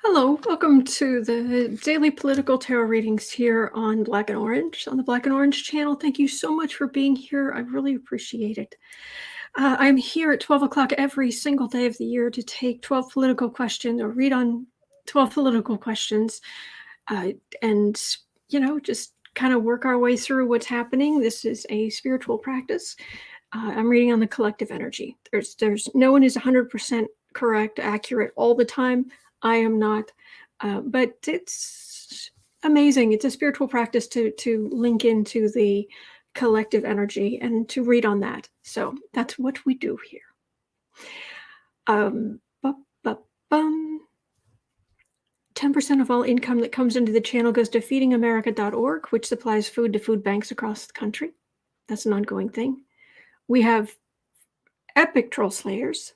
Hello, welcome to the daily political tarot readings here on Black and Orange, on the Black and Orange channel. Thank you so much for being here. I really appreciate it. I'm here at 12 o'clock every single day of the year to take 12 political questions or read on 12 political questions and, just kind of work our way through what's happening. This is a spiritual practice. I'm reading on the collective energy. There's no one is 100% correct, accurate all the time. I am not, but it's amazing. It's a spiritual practice to link into the collective energy and to read on that. So that's what we do here. 10% of all income that comes into the channel goes to feedingamerica.org, which supplies food to food banks across the country. That's an ongoing thing. We have epic troll slayers.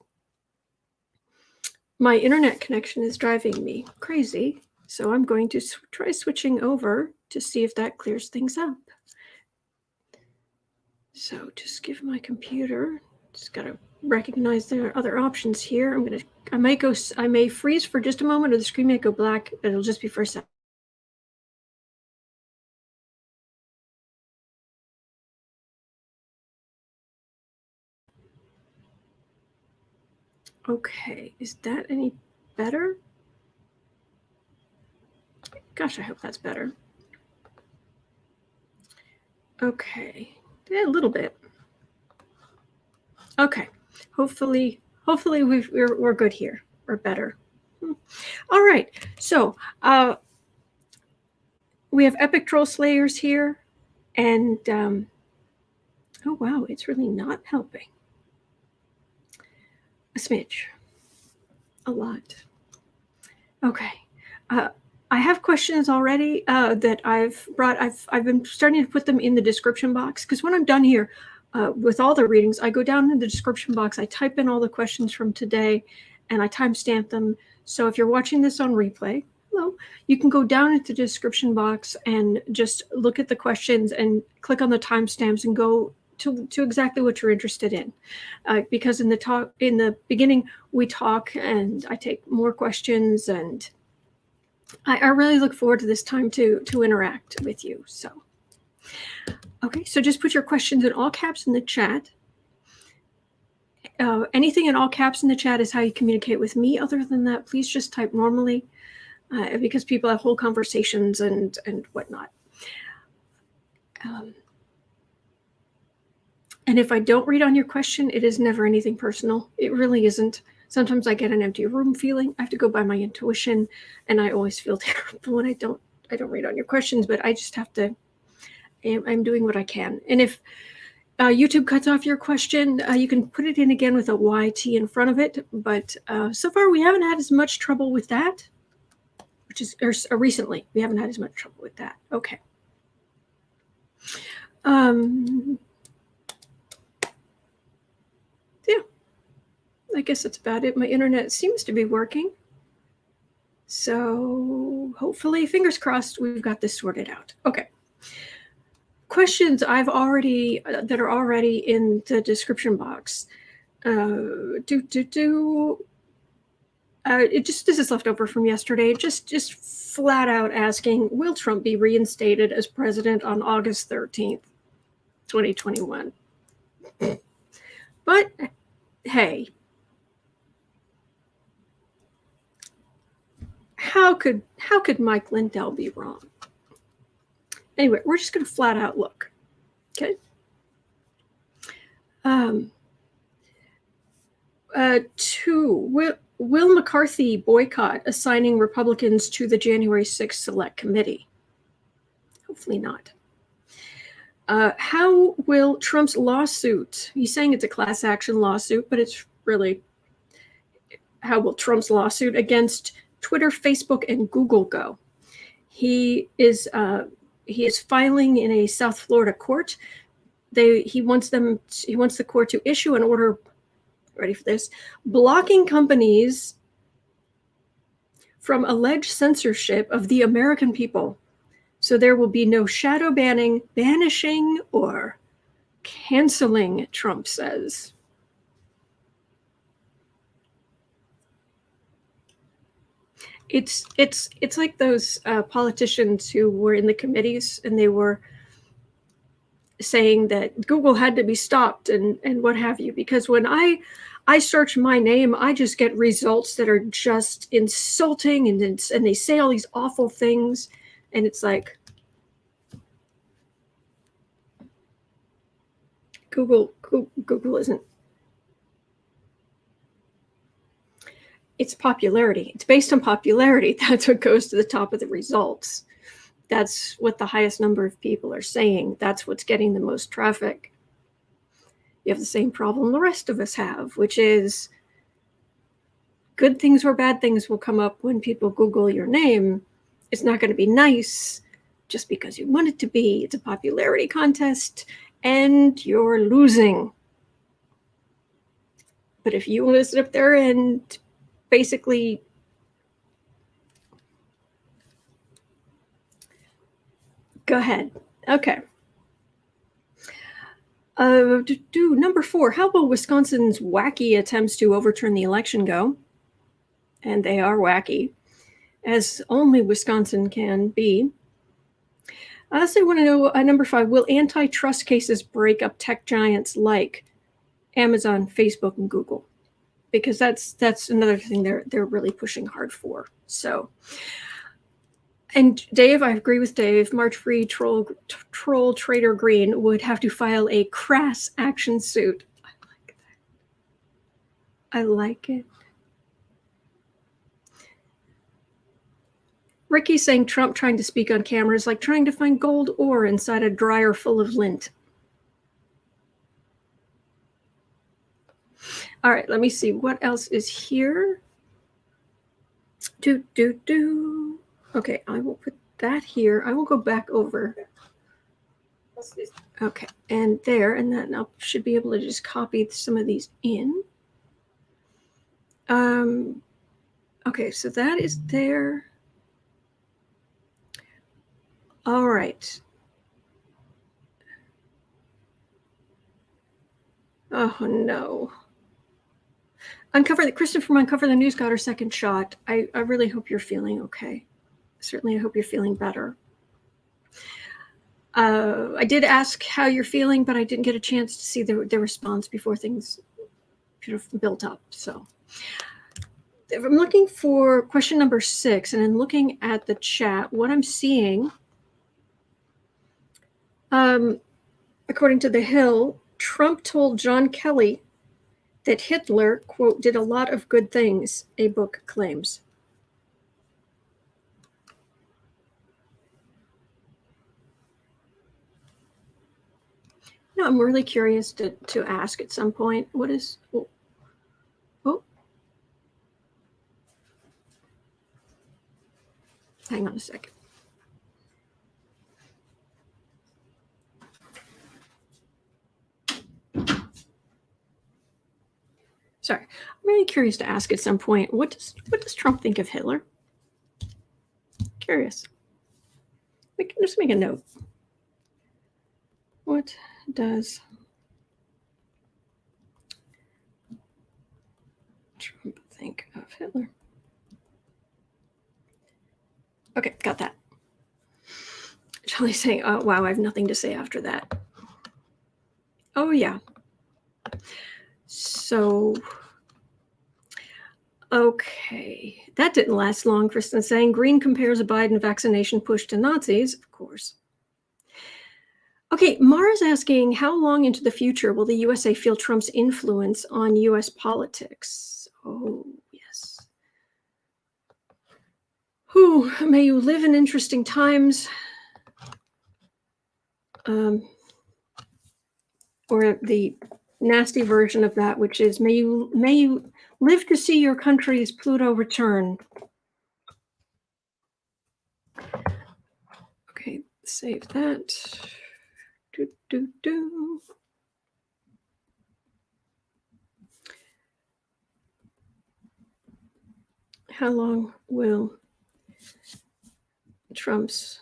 My internet connection is driving me crazy, so I'm going to try switching over to see if that clears things up. So just give my computer, just gotta recognize there are other options here. I may freeze for just a moment, or the screen may go black, but it'll just be for a second. Okay, is that any better? Gosh, I hope that's better. Okay, a little bit. Okay, hopefully we're good here, or better. All right, so we have epic troll slayers here, and oh wow, it's really not helping. A smidge, a lot. Okay, I have questions already that I've brought. I've been starting to put them in the description box, because when I'm done here with all the readings, I go down in the description box, I type in all the questions from today, and I timestamp them. So if you're watching this on replay, hello, you can go down into the description box and just look at the questions and click on the timestamps and go to exactly what you're interested in, because in the beginning we talk and I take more questions, and I really look forward to this time to interact with you. So okay, so just put your questions in all caps in the chat. Anything in all caps in the chat is how you communicate with me. Other than that, please just type normally, because people have whole conversations and whatnot. And if I don't read on your question, it is never anything personal. It really isn't. Sometimes I get an empty room feeling. I have to go by my intuition, and I always feel terrible when I don't read on your questions, but I just have to, I'm doing what I can. And if YouTube cuts off your question, you can put it in again with a YT in front of it. But so far, we haven't had as much trouble with that, recently, we haven't had as much trouble with that. Okay. Yeah, I guess that's about it. My internet seems to be working. So hopefully, fingers crossed, we've got this sorted out. Okay. Questions that are already in the description box. This is left over from yesterday. Just flat out asking, will Trump be reinstated as president on August 13th, 2021? But hey, how could Mike Lindell be wrong? Anyway, we're just going to flat out look. Okay. Will McCarthy boycott assigning Republicans to the January 6th Select Committee? Hopefully not. How will Trump's lawsuit, he's saying it's a class action lawsuit, but it's really, how will Trump's lawsuit against Twitter, Facebook, and Google go? He is filing in a South Florida court. He wants the court to issue an order, ready for this, blocking companies from alleged censorship of the American people. So there will be no shadow banning, banishing, or canceling, Trump says. It's like those politicians who were in the committees and they were saying that Google had to be stopped and what have you, because when I search my name, I just get results that are just insulting and they say all these awful things, and it's like Google isn't. It's popularity. It's based on popularity. That's what goes to the top of the results. That's what the highest number of people are saying. That's what's getting the most traffic. You have the same problem the rest of us have, which is good things or bad things will come up when people Google your name. It's not going to be nice just because you want it to be. It's a popularity contest and you're losing. But if you want to sit up there and basically go ahead. Okay. Number 4, how will Wisconsin's wacky attempts to overturn the election go? And they are wacky, as only Wisconsin can be. I also want to know, number 5, will antitrust cases break up tech giants like Amazon, Facebook, and Google? Because that's another thing they're really pushing hard for. So, and Dave, I agree with Dave. March Free Troll Trader Green would have to file a crass action suit. I like that. I like it. Ricky saying Trump trying to speak on camera is like trying to find gold ore inside a dryer full of lint. All right, let me see what else is here. Okay, I will put that here. I will go back over. Okay, and there, and then I should be able to just copy some of these in. Okay, so that is there. All right. Oh no. Kristen from Uncover the News got her second shot. I really hope you're feeling okay. Certainly, I hope you're feeling better. I did ask how you're feeling, but I didn't get a chance to see the response before things built up. So if I'm looking for question number 6, and in looking at the chat, what I'm seeing, according to The Hill, Trump told John Kelly that Hitler, quote, did a lot of good things, a book claims. No, I'm really curious to ask at some point, what is, oh, hang on a second. Sorry, I'm really curious to ask at some point, what does Trump think of Hitler? Curious. We can just make a note. What does Trump think of Hitler? Okay, got that. Charlie's saying, oh, wow, I have nothing to say after that. Oh, yeah. So, okay. That didn't last long, Kristen saying. Green compares a Biden vaccination push to Nazis, of course. Okay, Mara's asking, how long into the future will the USA feel Trump's influence on US politics? Oh, yes. Whew, may you live in interesting times. Or the nasty version of that, which is, may you live to see your country's Pluto return. Okay, save that. How long will Trump's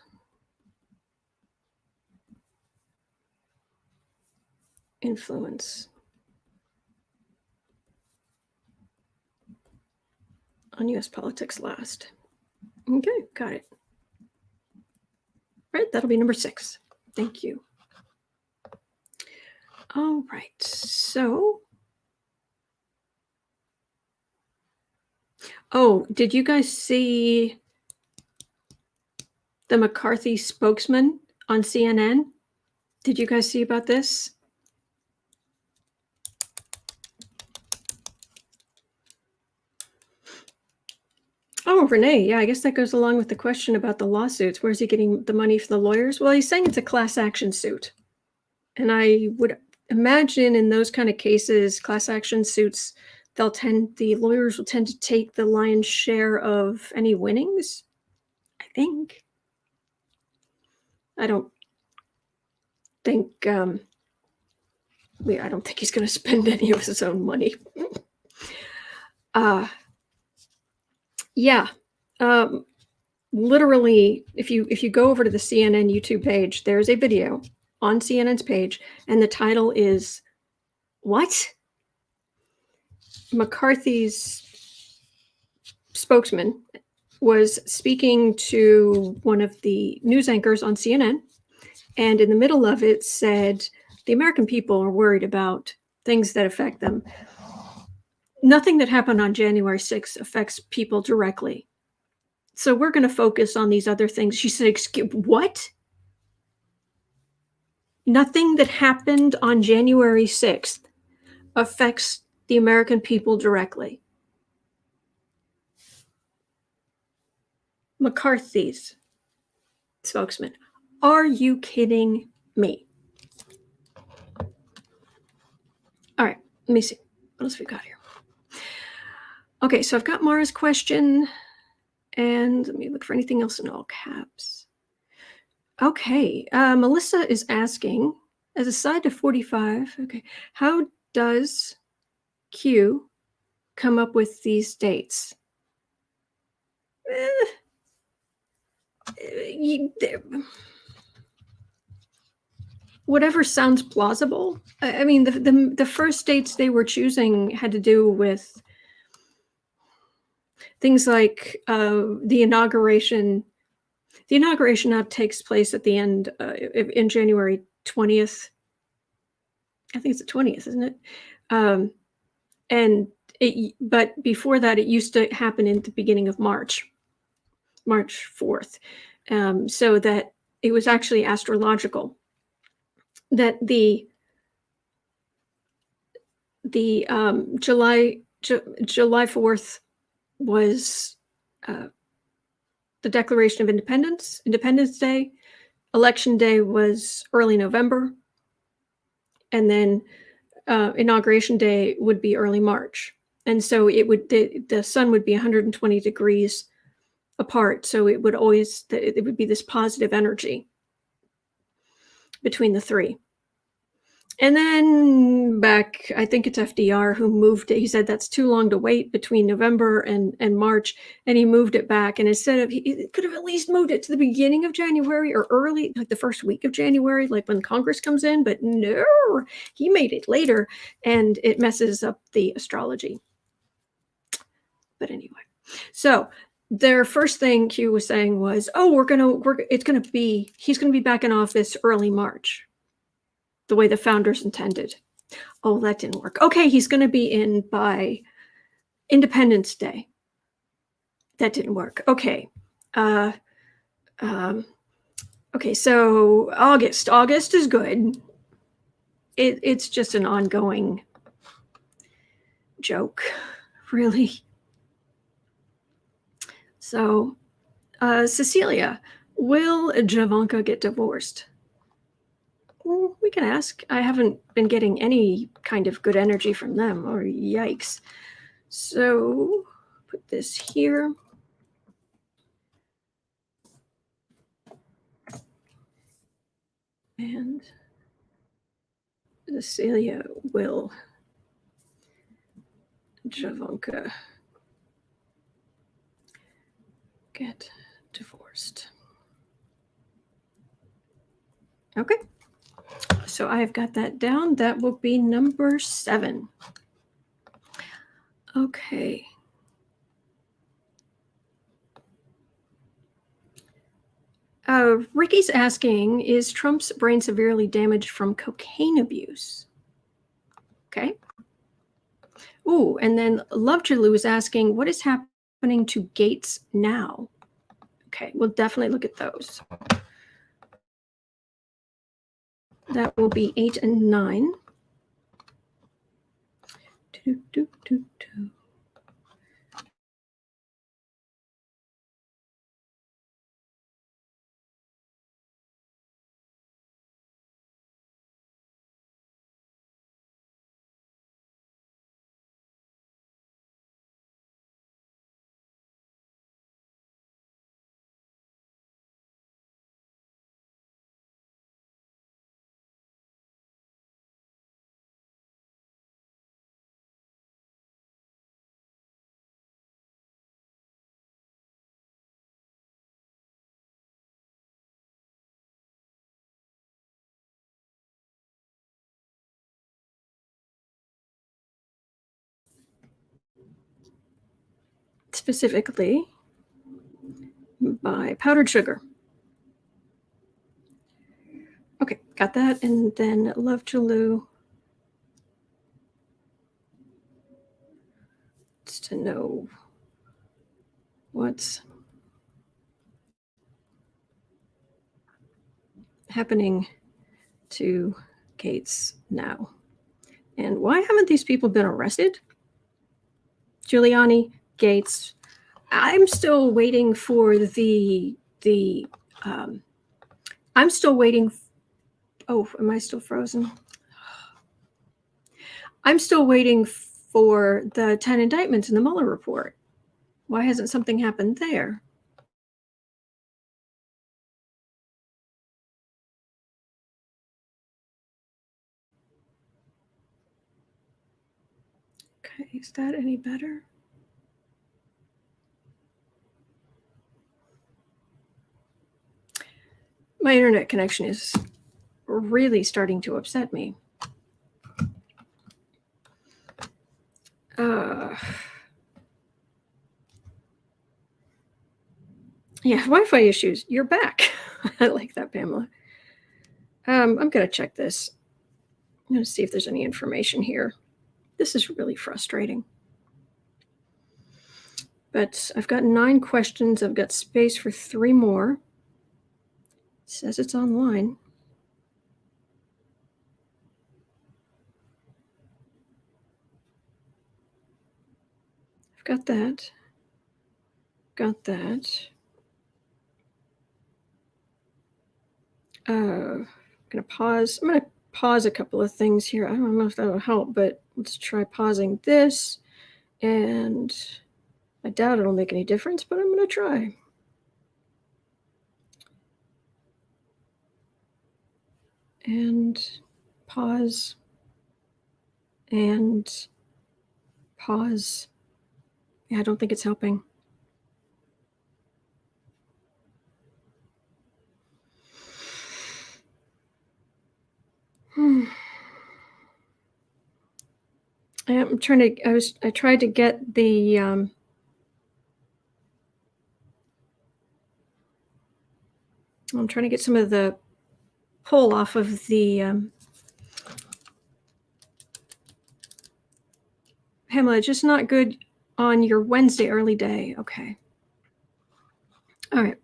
influence on US politics last? Okay, got it. Right, that'll be number 6. Thank you. All right, so. Oh, did you guys see the McCarthy spokesman on CNN? Did you guys see about this? Oh, Renee, yeah, I guess that goes along with the question about the lawsuits. Where's he getting the money for the lawyers? Well, he's saying it's a class action suit. And I would imagine in those kind of cases, class action suits, the lawyers will tend to take the lion's share of any winnings, I think. I don't think I don't think he's going to spend any of his own money. Yeah. Literally, if you go over to the CNN YouTube page, there's a video on CNN's page, and the title is "What?" McCarthy's spokesman was speaking to one of the news anchors on CNN, and in the middle of it said, "The American people are worried about things that affect them. Nothing that happened on January 6th affects people directly. So we're going to focus on these other things." She said, "Excuse what? Nothing that happened on January 6th affects the American people directly." McCarthy's spokesman. Are you kidding me? All right, let me see. What else we got here? Okay, so I've got Mara's question, and let me look for anything else in all caps. Okay, Melissa is asking, as a side to 45, okay, how does Q come up with these dates? Whatever sounds plausible. I mean, the first dates they were choosing had to do with things like the inauguration. The inauguration now takes place at the end in January 20th. I think it's the 20th, isn't it? But before that, it used to happen in the beginning of March 4th, so that it was actually astrological. That the July 4th was the Declaration of Independence Day. Election Day was early November, and then Inauguration Day would be early March. And so the sun would be 120 degrees apart, so it would be this positive energy between the three. And then back, I think it's FDR who moved it. He said that's too long to wait between November and March, and he moved it back. And instead of, he could have at least moved it to the beginning of January or early, like the first week of January, like when Congress comes in. But no, he made it later, and it messes up the astrology. But anyway, so their first thing Q was saying was, "Oh, he's going to be back in office early March, the way the founders intended." Oh, that didn't work. Okay, he's going to be in by Independence Day. That didn't work. Okay. Okay, so August is good. It's just an ongoing joke, really. So, Cecilia, will Javanka get divorced? Well, we can ask. I haven't been getting any kind of good energy from them, or yikes. So, put this here. And Cecilia, will Javanka get divorced? Okay. So I've got that down. That will be number 7. Okay. Ricky's asking, is Trump's brain severely damaged from cocaine abuse? Okay. Ooh, and then Lovejaloo is asking, what is happening to Gaetz now? Okay, we'll definitely look at those. That will be 8 and 9. Do, do, do, do. Specifically by powdered sugar. Okay, got that. And then Lovejaloo wants to know what's happening to Gaetz now. And why haven't these people been arrested? Giuliani, Gaetz. I'm still waiting for I'm still waiting. Oh, am I still frozen? I'm still waiting for the 10 indictments in the Mueller report. Why hasn't something happened there? Okay, is that any better? My internet connection is really starting to upset me. Yeah, Wi-Fi issues. You're back. I like that, Pamela. I'm going to check this. I'm going to see if there's any information here. This is really frustrating. But I've got 9 questions. I've got space for 3 more. It says it's online. I've got that. Got that. I'm going to pause. I'm going to pause a couple of things here. I don't know if that'll help, but let's try pausing this. And I doubt it'll make any difference, but I'm going to try. And pause. And pause. Yeah, I don't think it's helping. I'm trying to. I tried to get the. I'm trying to get some of the pull off of the. Pamela, just not good on your Wednesday early day. Okay. All right.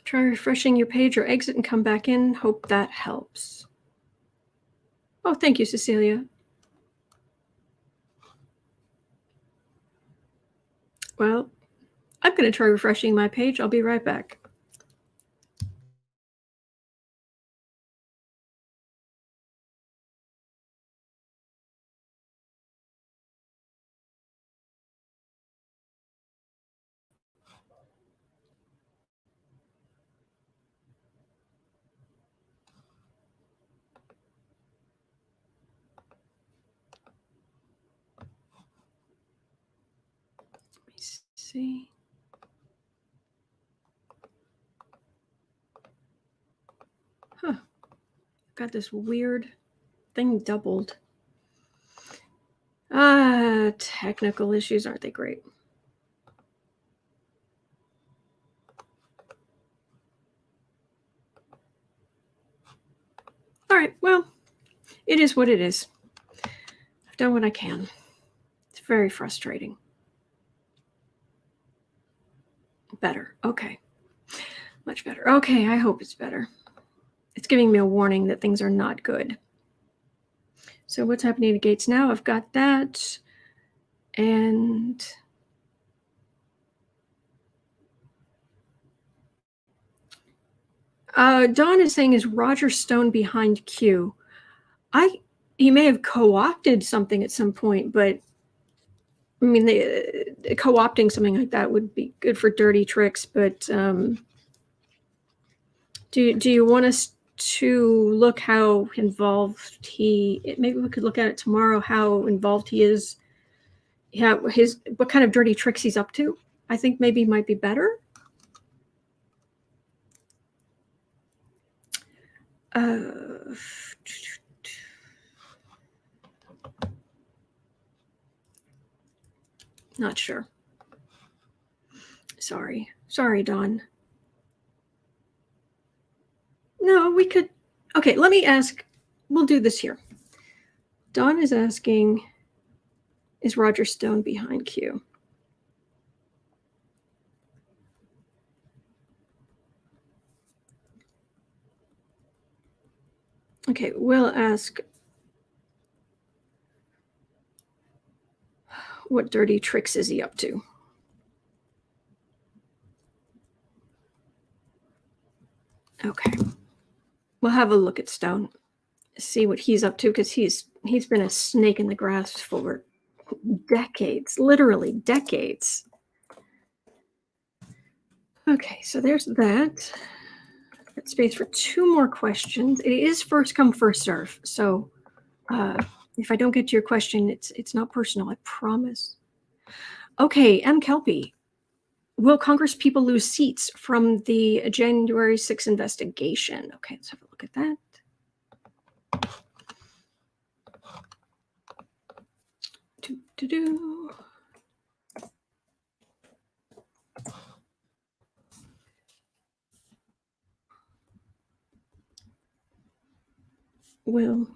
Try refreshing your page or exit and come back in. Hope that helps. Oh, thank you, Cecilia. Well, I'm going to try refreshing my page. I'll be right back. Let me see. Huh. Got this weird thing doubled. Technical issues, aren't they great? right. Well, it is what it is. I've done what I can. It's very frustrating. Better. Okay. Much better. Okay, I hope it's better. It's giving me a warning that things are not good. So what's happening to Gaetz now? I've got that. And Dawn is saying, is Roger Stone behind Q? He may have co-opted something at some point, but I mean, co-opting something like that would be good for dirty tricks. But do you want us to look how involved maybe we could look at it tomorrow, how involved he is, what kind of dirty tricks he's up to? I think maybe might be better. Not sure. Sorry, Dawn. No, we could. Okay, let me ask. We'll do this here. Dawn is asking, is Roger Stone behind Q? Okay, we'll ask, what dirty tricks is he up to? Okay, we'll have a look at Stone, see what he's up to, because he's been a snake in the grass for decades, literally decades. Okay, so there's that. Got space for 2 more questions. It is first come, first serve. So if I don't get to your question, it's not personal, I promise. Okay, M. Kelpie. Will Congress people lose seats from the January 6th investigation? Okay, let's have a look at that. Will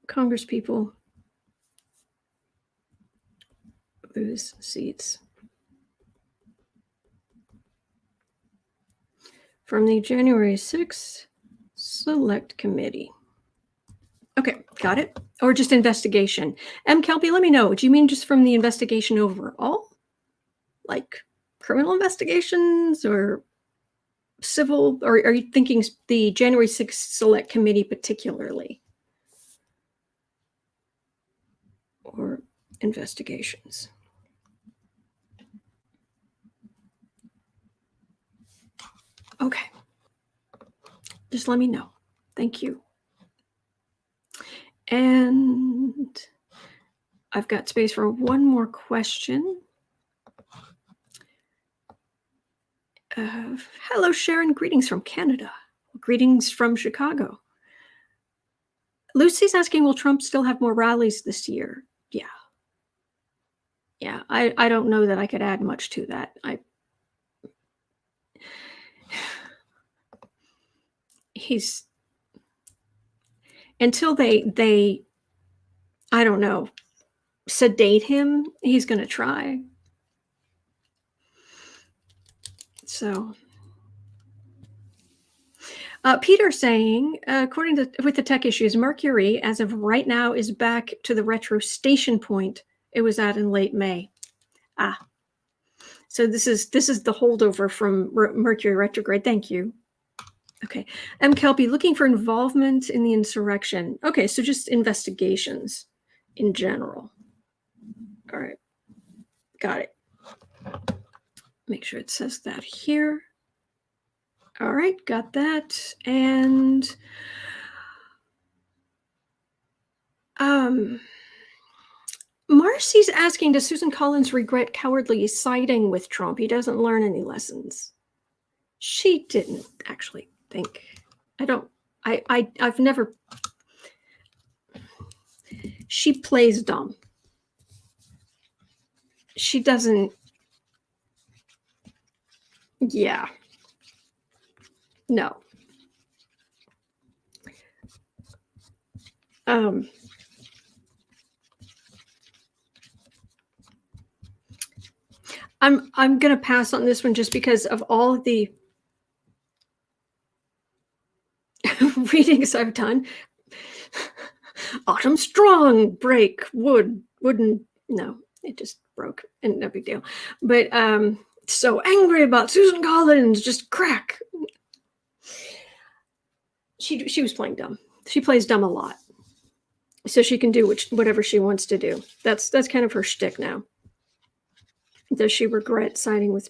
Congress people lose seats from the January 6th Select Committee? Okay, got it. Or just investigation. M. Kelpie, let me know. Do you mean just from the investigation overall? Like criminal investigations or civil? Or are you thinking the January 6th Select Committee particularly? Or investigations? Okay. Just let me know. Thank you. And I've got space for one more question. Hello, Sharon. Greetings from Canada. Greetings from Chicago. Lucy's asking, will Trump still have more rallies this year? Yeah. Yeah, I don't know that I could add much to that. He's, until they I don't know, sedate him, he's going to try. So Peter saying, according to with the tech issues, Mercury, as of right now, is back to the retro station point it was at in late May. So this is the holdover from Mercury retrograde. Thank you. Okay. M. Kelpie, looking for involvement in the insurrection. Okay, so just investigations in general. All right. Got it. Make sure it says that here. All right, got that. And Marcy's asking, does Susan Collins regret cowardly siding with Trump? He doesn't learn any lessons. She didn't actually think. I've never. She plays dumb. She doesn't. Yeah. No. I'm gonna pass on this one just because of all of the readings I've done. Autumn strong, break, wooden. No, it just broke, and no big deal. But so angry about Susan Collins, just crack. She was playing dumb. She plays dumb a lot, so she can do whatever she wants to do. That's kind of her shtick now. Does she regret siding with?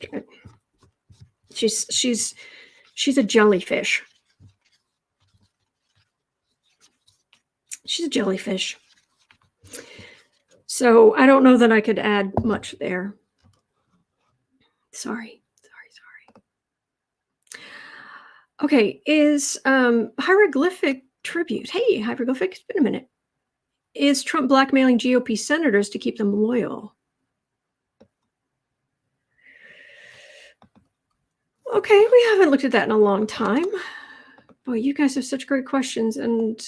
She's a jellyfish. She's a jellyfish. So I don't know that I could add much there. Sorry. Okay, is hieroglyphic tribute. Hey, hieroglyphic, it's been a minute. Is Trump blackmailing GOP senators to keep them loyal? Okay, we haven't looked at that in a long time. Boy, you guys have such great questions, and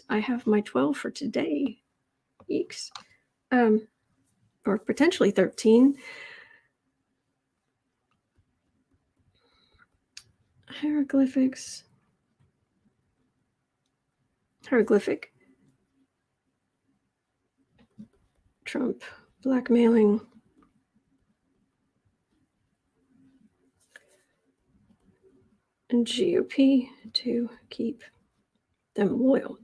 I have my 12 for today. Eeks. Or potentially 13. Hieroglyphic. Trump blackmailing and GOP to keep them loyal.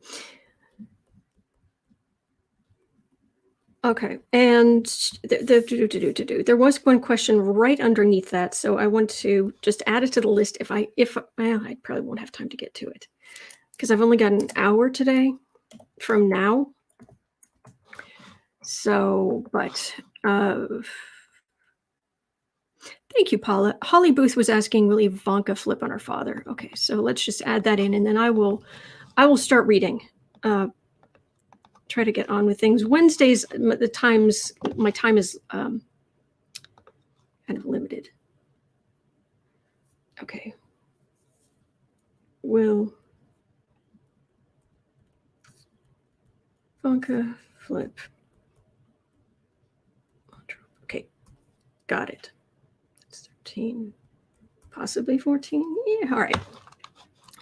Okay, and there was one question right underneath that, so I want to just add it to the list. I probably won't have time to get to it because I've only got an hour today from now. So, but thank you, Paula. Holly Booth was asking, will Javanka flip on her father? Okay, so let's just add that in, and then I will start reading. Try to get on with things. Wednesdays, my time is kind of limited. Okay. Will Ivanka flip? Okay, got it. That's 13, possibly 14. Yeah, all right.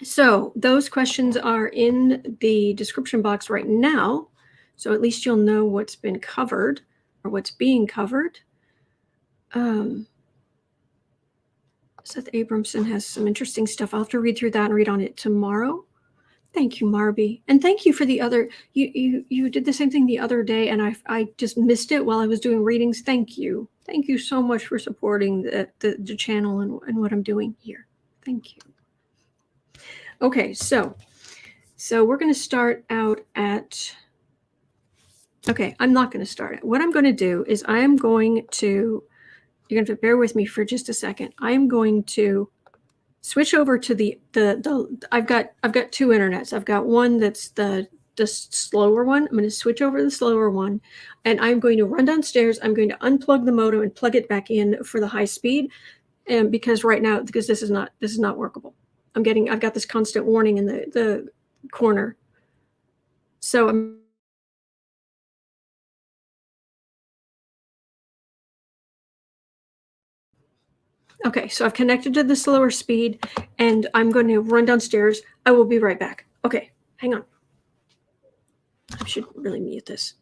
So those questions are in the description box right now. So at least you'll know what's been covered or what's being covered. Seth Abramson has some interesting stuff. I'll have to read through that and read on it tomorrow. Thank you, Marby. And thank you for the other, you did the same thing the other day and I just missed it while I was doing readings. Thank you. Thank you so much for supporting the channel and what I'm doing here. Thank you. Okay, so we're going to start out at, okay, I'm not going to start it. What I'm going to do is I am going to, you're going to have to bear with me for just a second. I am going to switch over to the I've got two internets. I've got one that's the slower one. I'm going to switch over to the slower one, and I'm going to run downstairs. I'm going to unplug the modem and plug it back in for the high speed, and because right now, because this is not workable. I've got this constant warning in the corner. So okay, so I've connected to the slower speed and I'm going to run downstairs. I will be right back. Okay, hang on. I should really mute this.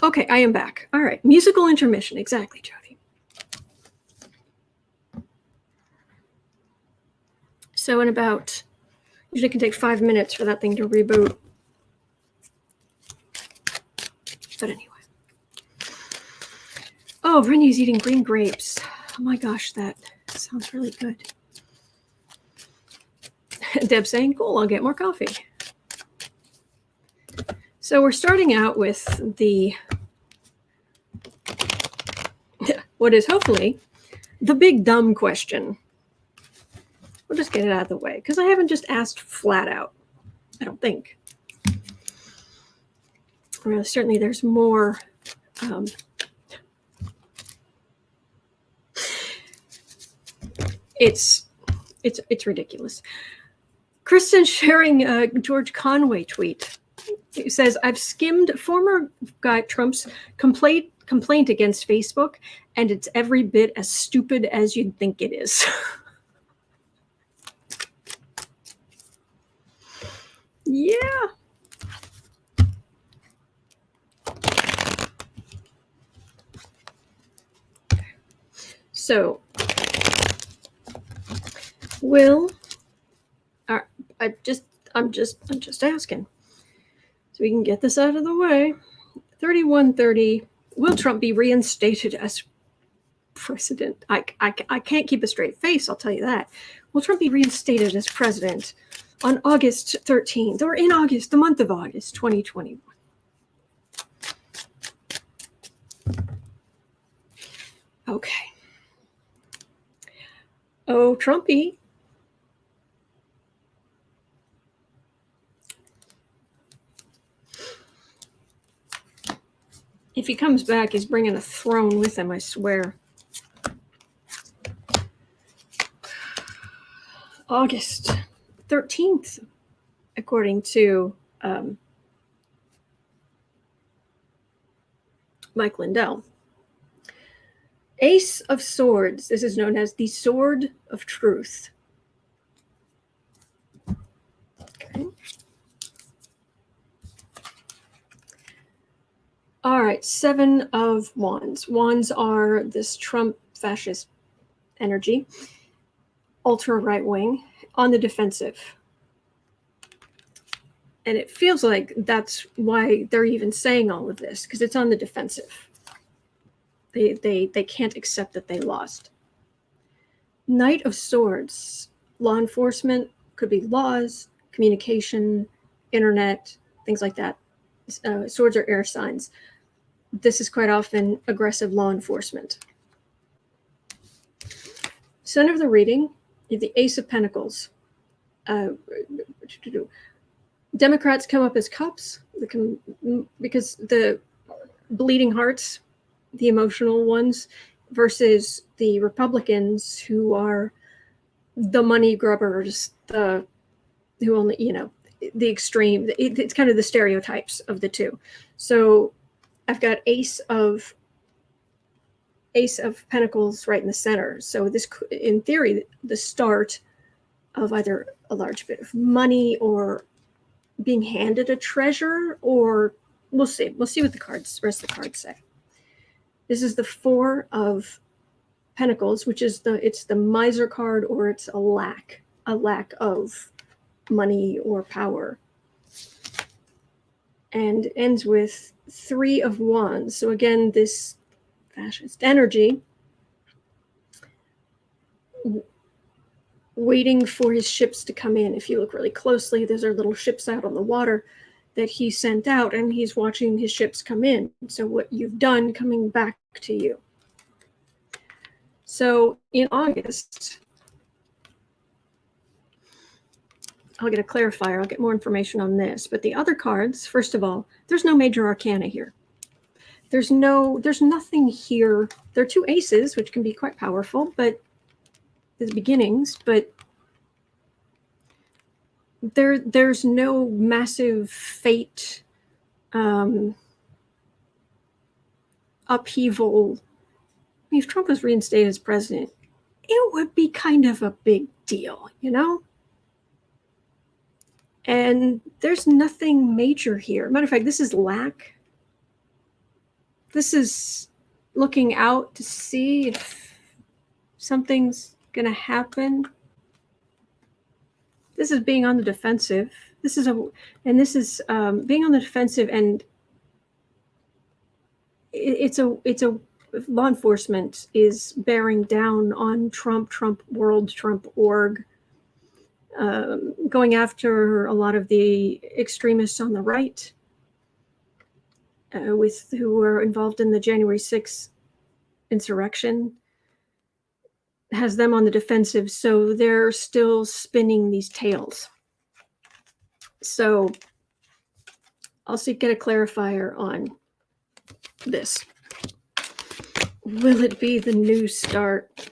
Okay, I am back. All right, musical intermission. Exactly, Jody. So in about, usually it can take 5 minutes for that thing to reboot. But anyway. Oh, Brenya's eating green grapes. Oh my gosh, that sounds really good. Deb saying, cool, I'll get more coffee. So we're starting out with what is hopefully the big dumb question. We'll just get it out of the way because I haven't just asked flat out, I don't think. Well, certainly there's more. It's ridiculous. Kristen sharing a George Conway tweet. It says, I've skimmed former guy Trump's complaint against Facebook, and it's every bit as stupid as you'd think it is. Yeah. So, I'm just asking. So we can get this out of the way. 3130, will Trump be reinstated as president? I can't keep a straight face, I'll tell you that. Will Trump be reinstated as president on August 13th, or in August, the month of August, 2021? Okay. Oh, Trumpy. If he comes back, he's bringing a throne with him, I swear. August 13th, according to Mike Lindell. Ace of Swords. This is known as the Sword of Truth. Okay. All right, Seven of Wands. Wands are this Trump fascist energy, ultra right wing, on the defensive. And it feels like that's why they're even saying all of this, because it's on the defensive. They can't accept that they lost. Knight of Swords. Law enforcement, could be laws, communication, internet, things like that. Swords are air signs. This is quite often aggressive law enforcement. Center of the reading, the Ace of Pentacles. Democrats come up as cups because the bleeding hearts, the emotional ones, versus the Republicans who are the money grubbers, who only, the extreme. It's kind of the stereotypes of the two. So I've got Ace of Pentacles right in the center. So this, in theory, the start of either a large bit of money or being handed a treasure, or we'll see. We'll see what the rest of the cards say. This is the Four of Pentacles, which is it's the miser card, or it's a lack of money or power. And ends with Three of Wands. So again, this fascist energy, waiting for his ships to come in. If you look really closely, those are little ships out on the water that he sent out, and he's watching his ships come in. So what you've done coming back to you. So in August, I'll get a clarifier. I'll get more information on this. But the other cards, first of all, there's no major arcana here. There's nothing here. There are two aces, which can be quite powerful, but the beginnings, but there's no massive fate, upheaval. I mean, if Trump was reinstated as president, it would be kind of a big deal, And there's nothing major here. Matter of fact, this is lack. This is looking out to see if something's going to happen. This is being on the defensive. This is being on the defensive, and it's a law enforcement is bearing down on Trump World, Trump org, going after a lot of the extremists on the right, who were involved in the January 6th insurrection, has them on the defensive. So they're still spinning these tales. So I'll get a clarifier on this. Will it be the new start?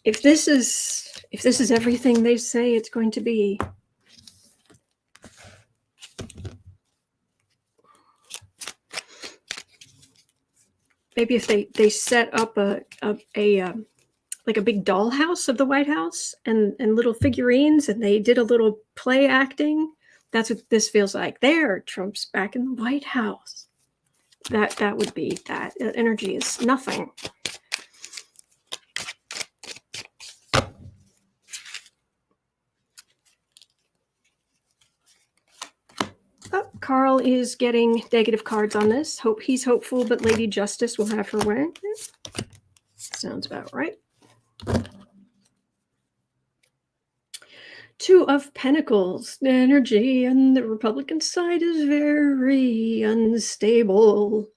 If this is everything they say it's going to be, maybe if they set up a like a big dollhouse of the White House and little figurines, and they did a little play acting. That's what this feels like. There, Trump's back in the White House. That would be that. Energy is nothing. Oh, Carl is getting negative cards on this. He's hopeful, but Lady Justice will have her way. Sounds about right. Two of Pentacles. Energy on the Republican side is very unstable.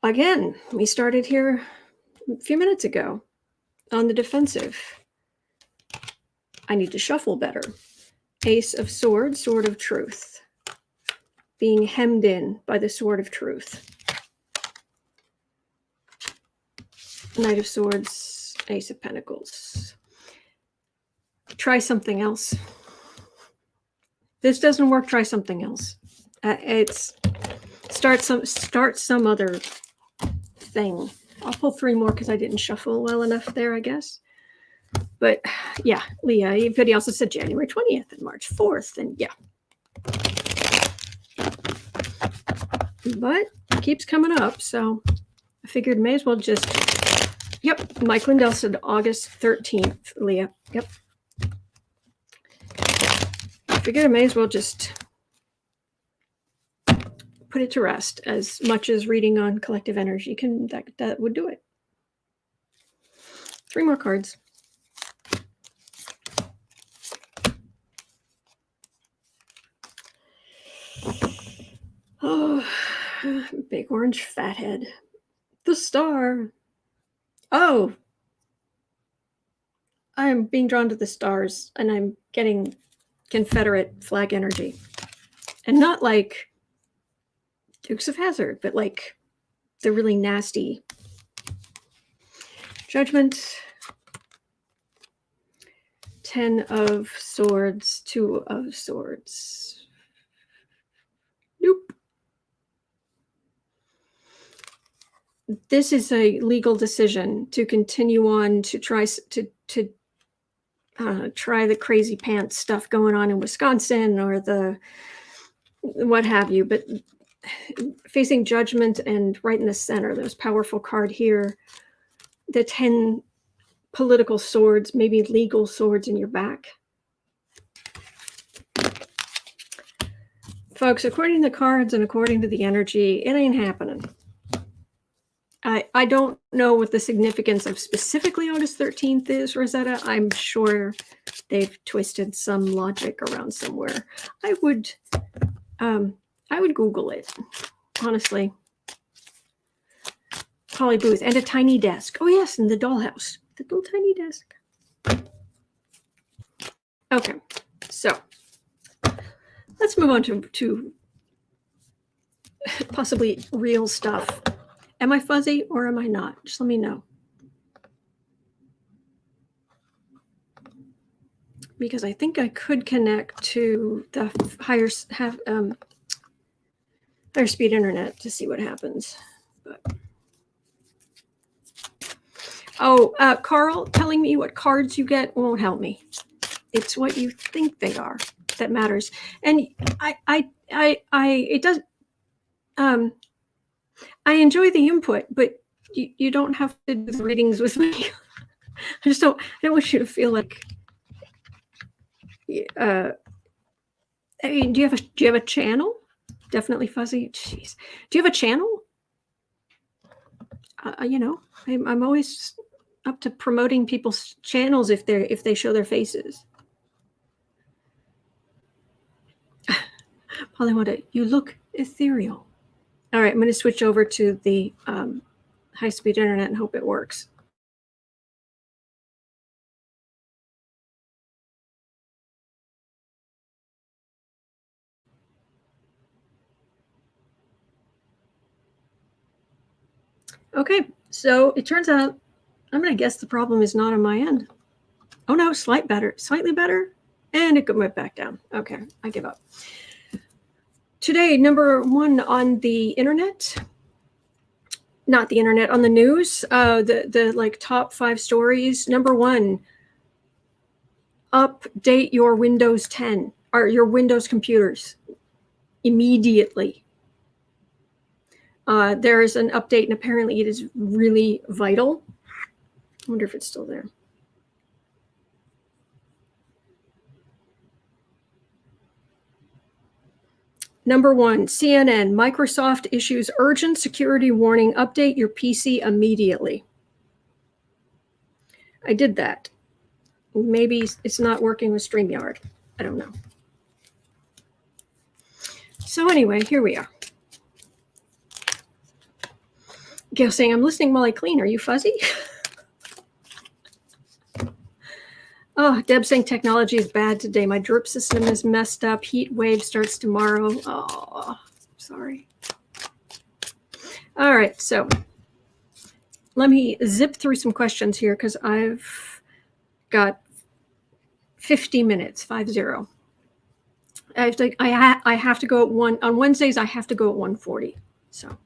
Again, we started here a few minutes ago on the defensive. I need to shuffle better. Ace of Swords, Sword of Truth. Being hemmed in by the Sword of Truth. Knight of Swords, Ace of Pentacles. Try something else. This doesn't work, try something else. Start some other thing. I'll pull three more because I didn't shuffle well enough there, I guess. But yeah, Leah, but he also said January 20th and March 4th, and yeah. But it keeps coming up, so I figured may as well just... Yep, Mike Lindell said August 13th, Leah. Yep. I figured I may as well just put it to rest as much as reading on collective energy can. That would do it. Three more cards. Oh, big orange fathead. The star. Oh, I'm being drawn to the stars, and I'm getting Confederate flag energy. And not like Dukes of Hazzard, but like the really nasty. Judgment. 10 of Swords, 2 of Swords. Nope. This is a legal decision to continue on to try try the crazy pants stuff going on in Wisconsin or the what have you, but facing judgment and right in the center, there's powerful card here, the 10 political swords, maybe legal swords in your back. Folks, according to the cards and according to the energy, it ain't happening. I don't know what the significance of specifically August 13th is, Rosetta. I'm sure they've twisted some logic around somewhere. I would Google it, honestly. Holly Booth, and a tiny desk. Oh yes, and the dollhouse. The little tiny desk. Okay, so let's move on to possibly real stuff. Am I fuzzy or am I not? Just let me know. Because I think I could connect to the higher speed internet to see what happens. But Carl, telling me what cards you get won't help me. It's what you think they are that matters. And it does. I enjoy the input, but you don't have to do the readings with me. I don't want you to feel like. I mean, do you have a channel? Definitely fuzzy. Jeez, do you have a channel? I'm always up to promoting people's channels if they show their faces. Polywoda, you look ethereal. All right, I'm going to switch over to the high-speed internet and hope it works. Okay, so it turns out I'm going to guess the problem is not on my end. Oh no, slightly better, and it went back down. Okay, I give up. Today, number one on the internet, not the internet, on the news, the like top 5 stories. Number one, update your Windows 10 or your Windows computers immediately. There is an update, and apparently it is really vital. I wonder if it's still there. Number one, CNN, Microsoft issues urgent security warning, update your PC immediately. I did that. Maybe it's not working with StreamYard. I don't know. So anyway, here we are. Gail saying, I'm listening while I clean. Are you fuzzy? Oh, Deb saying technology is bad today. My drip system is messed up. Heat wave starts tomorrow. Oh, sorry. All right, so let me zip through some questions here because I've got 50 minutes, 50. I have to go at 1 on Wednesdays. I have to go at 1:40. So,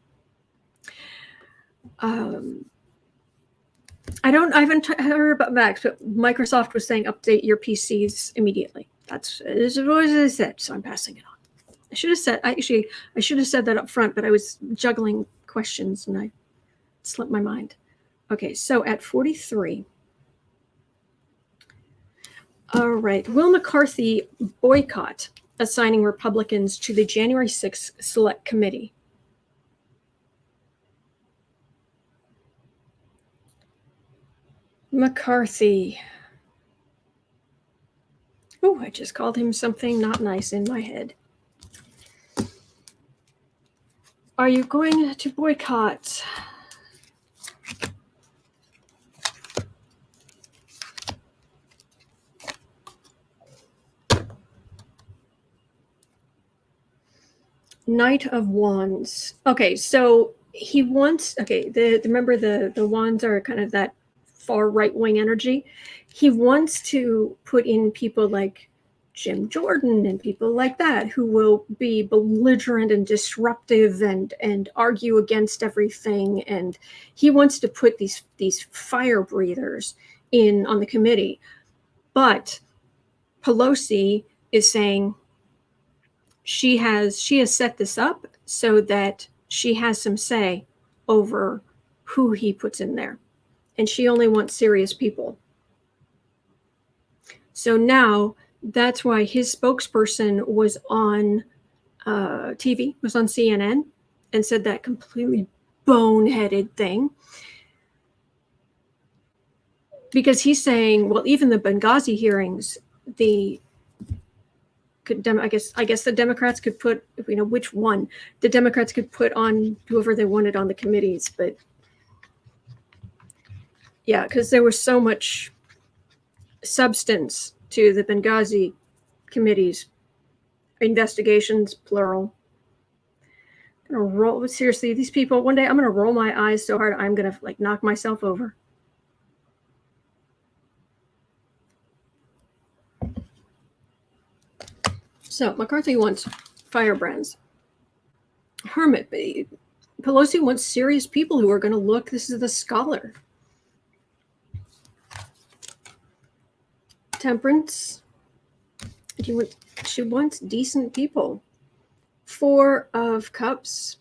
I haven't heard about Max, but Microsoft was saying update your PCs immediately. This is what I said, so I'm passing it on. I should have said that up front, but I was juggling questions and I slipped my mind. Okay, so at 43. All right, will McCarthy boycott assigning Republicans to the January 6th Select Committee? McCarthy. Oh, I just called him something not nice in my head. Are you going to boycott? Knight of Wands. Okay, so he wants, remember the wands are kind of that far right-wing energy. He wants to put in people like Jim Jordan and people like that who will be belligerent and disruptive and argue against everything. And he wants to put these fire breathers in on the committee. But Pelosi is saying she has set this up so that she has some say over who he puts in there. And she only wants serious people. So now that's why his spokesperson was on TV, was on CNN, and said that completely boneheaded thing. Because he's saying, well, even the Benghazi hearings, I guess the Democrats could put, which one the Democrats could put on whoever they wanted on the committees, but yeah, because there was so much substance to the Benghazi committees, investigations, plural. I'm gonna roll, seriously, these people, one day I'm gonna roll my eyes so hard I'm gonna knock myself over. So McCarthy wants firebrands. Hermit, Pelosi wants serious people who are going to look. This is the scholar. Temperance. She wants decent people. 4 of Cups.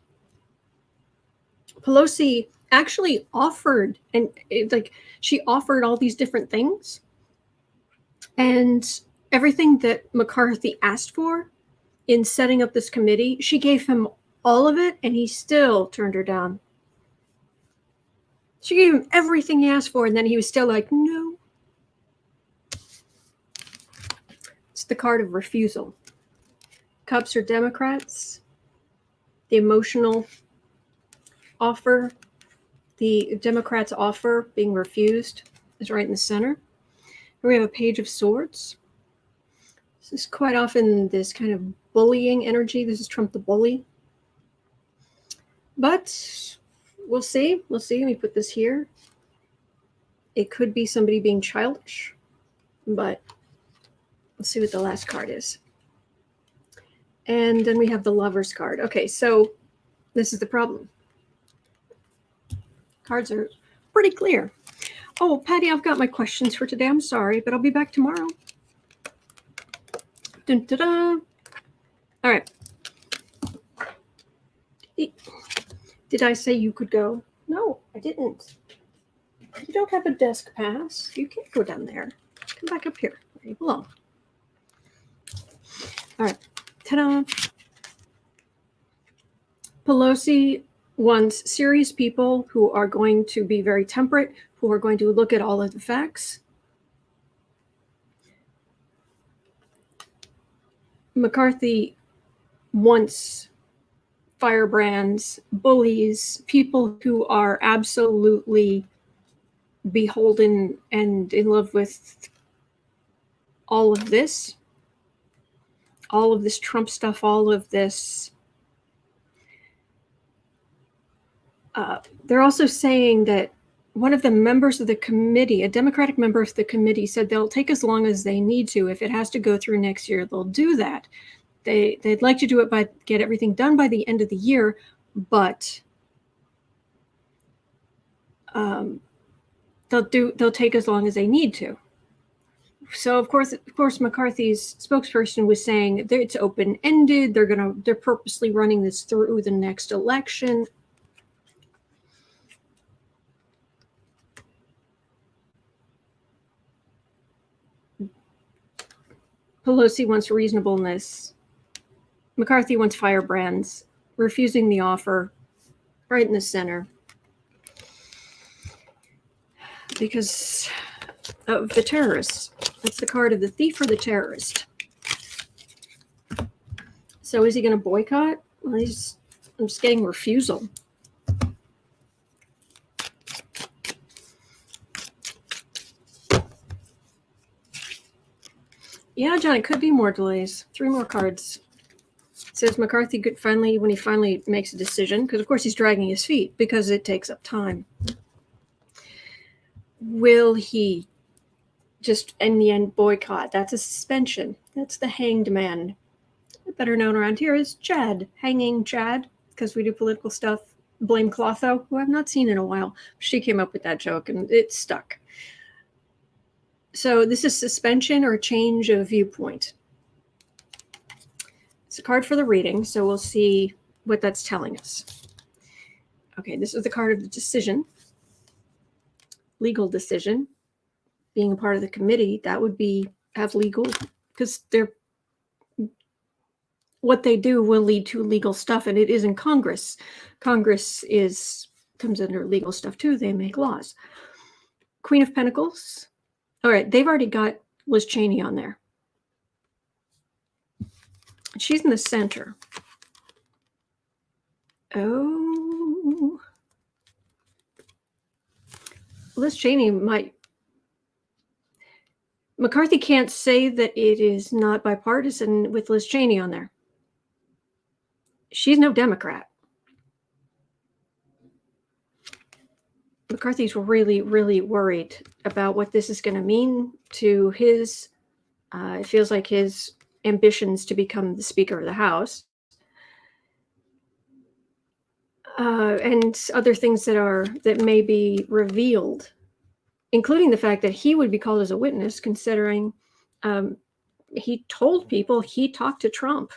Pelosi actually offered, and she offered all these different things, and everything that McCarthy asked for in setting up this committee, she gave him all of it, and he still turned her down. She gave him everything he asked for, and then he was still like, no. It's the card of refusal. Cups are Democrats. The emotional offer, the Democrats' offer being refused, is right in the center. We have a Page of Swords. This is quite often this kind of bullying energy. This is Trump the bully. But we'll see. We'll see. Let me put this here. It could be somebody being childish, but let's see what the last card is. And then we have the Lover's card. Okay, so this is the problem. Cards are pretty clear. Oh, Patty, I've got my questions for today. I'm sorry, but I'll be back tomorrow. Dun, dun, dun. All right. Did I say you could go? No, I didn't. You don't have a desk pass. You can't go down there. Come back up here where you belong. All right. Ta-da. Pelosi wants serious people who are going to be very temperate, who are going to look at all of the facts. McCarthy wants firebrands, bullies, people who are absolutely beholden and in love with all of this Trump stuff, all of this. They're also saying that one of the members of the committee, a Democratic member of the committee, said they'll take as long as they need to. If it has to go through next year, they'll do that. They'd like to do it get everything done by the end of the year, but they'll take as long as they need to. So of course, McCarthy's spokesperson was saying that it's open-ended. They're purposely running this through the next election. Pelosi wants reasonableness. McCarthy wants firebrands, refusing the offer, right in the center. Because of the terrorists. That's the card of the thief or the terrorist. So is he going to boycott? Well, I'm just getting refusal. Yeah, John, it could be more delays. 3 more cards. It says McCarthy could when he finally makes a decision, because of course he's dragging his feet because it takes up time. Will he just in the end boycott? That's a suspension. That's the hanged man. Better known around here as Chad, hanging Chad, because we do political stuff. Blame Clotho, who I've not seen in a while. She came up with that joke and it stuck. So this is suspension or change of viewpoint. It's a card for the reading, so we'll see what that's telling us. Okay, this is the card of the decision. Legal decision. Being a part of the committee, that would have legal, because what they do will lead to legal stuff, and it is in Congress. Congress comes under legal stuff too. They make laws. Queen of Pentacles. All right, they've already got Liz Cheney on there. She's in the center. Oh. Liz Cheney might. McCarthy can't say that it is not bipartisan with Liz Cheney on there. She's no Democrat. McCarthy's really, really worried about what this is going to mean to his, it feels like his ambitions to become the Speaker of the House. And other things that may be revealed, including the fact that he would be called as a witness, considering he told people he talked to Trump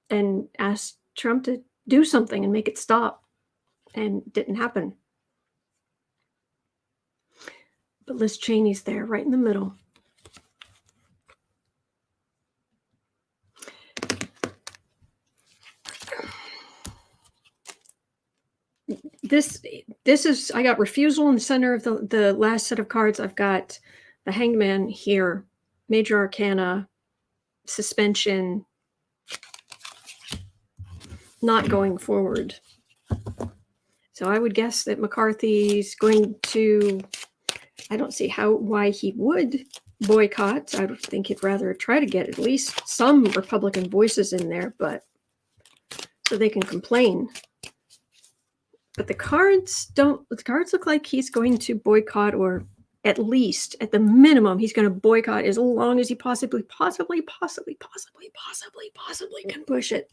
and asked Trump to do something and make it stop. and didn't happen. But Liz Cheney's there, right in the middle. This is, I got refusal in the center of the last set of cards. I've got the Hangman here, Major Arcana, suspension, not going forward. So I would guess that McCarthy's going to, I don't see why he would boycott. I would think he'd rather try to get at least some Republican voices in there, but so they can complain. But the cards look like he's going to boycott, or at least at the minimum, he's going to boycott as long as he possibly can push it.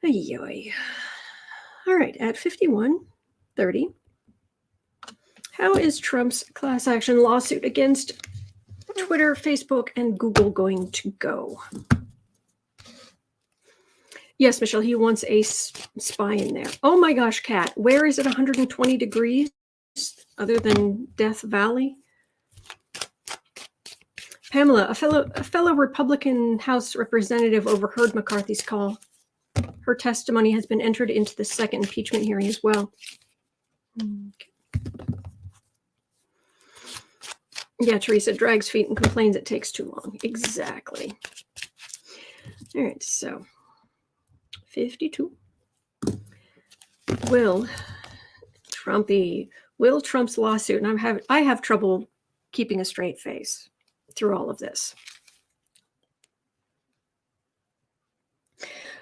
Ay-yoy. All right, at 51:30, how is Trump's class action lawsuit against Twitter, Facebook, and Google going to go? Yes, Michelle, he wants a spy in there. Oh my gosh, Kat, where is it 120 degrees other than Death Valley? Pamela, a fellow Republican House representative overheard McCarthy's call. Her testimony has been entered into the second impeachment hearing as well. Okay. Yeah, Teresa drags feet and complains it takes too long. Exactly. All right, so 52. Will Trump's lawsuit, and I have trouble keeping a straight face through all of this.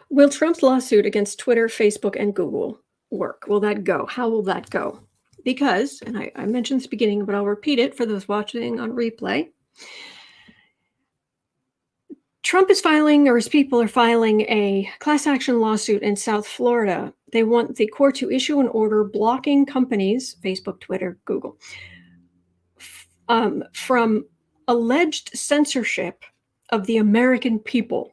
Will Trump's lawsuit against Twitter, Facebook, and Google work? Will that go? How will that go? Because, and I mentioned this at the beginning, but I'll repeat it for those watching on replay. Trump is filing, or his people are filing, a class action lawsuit in South Florida. They want the court to issue an order blocking companies, Facebook, Twitter, Google, from alleged censorship of the American people,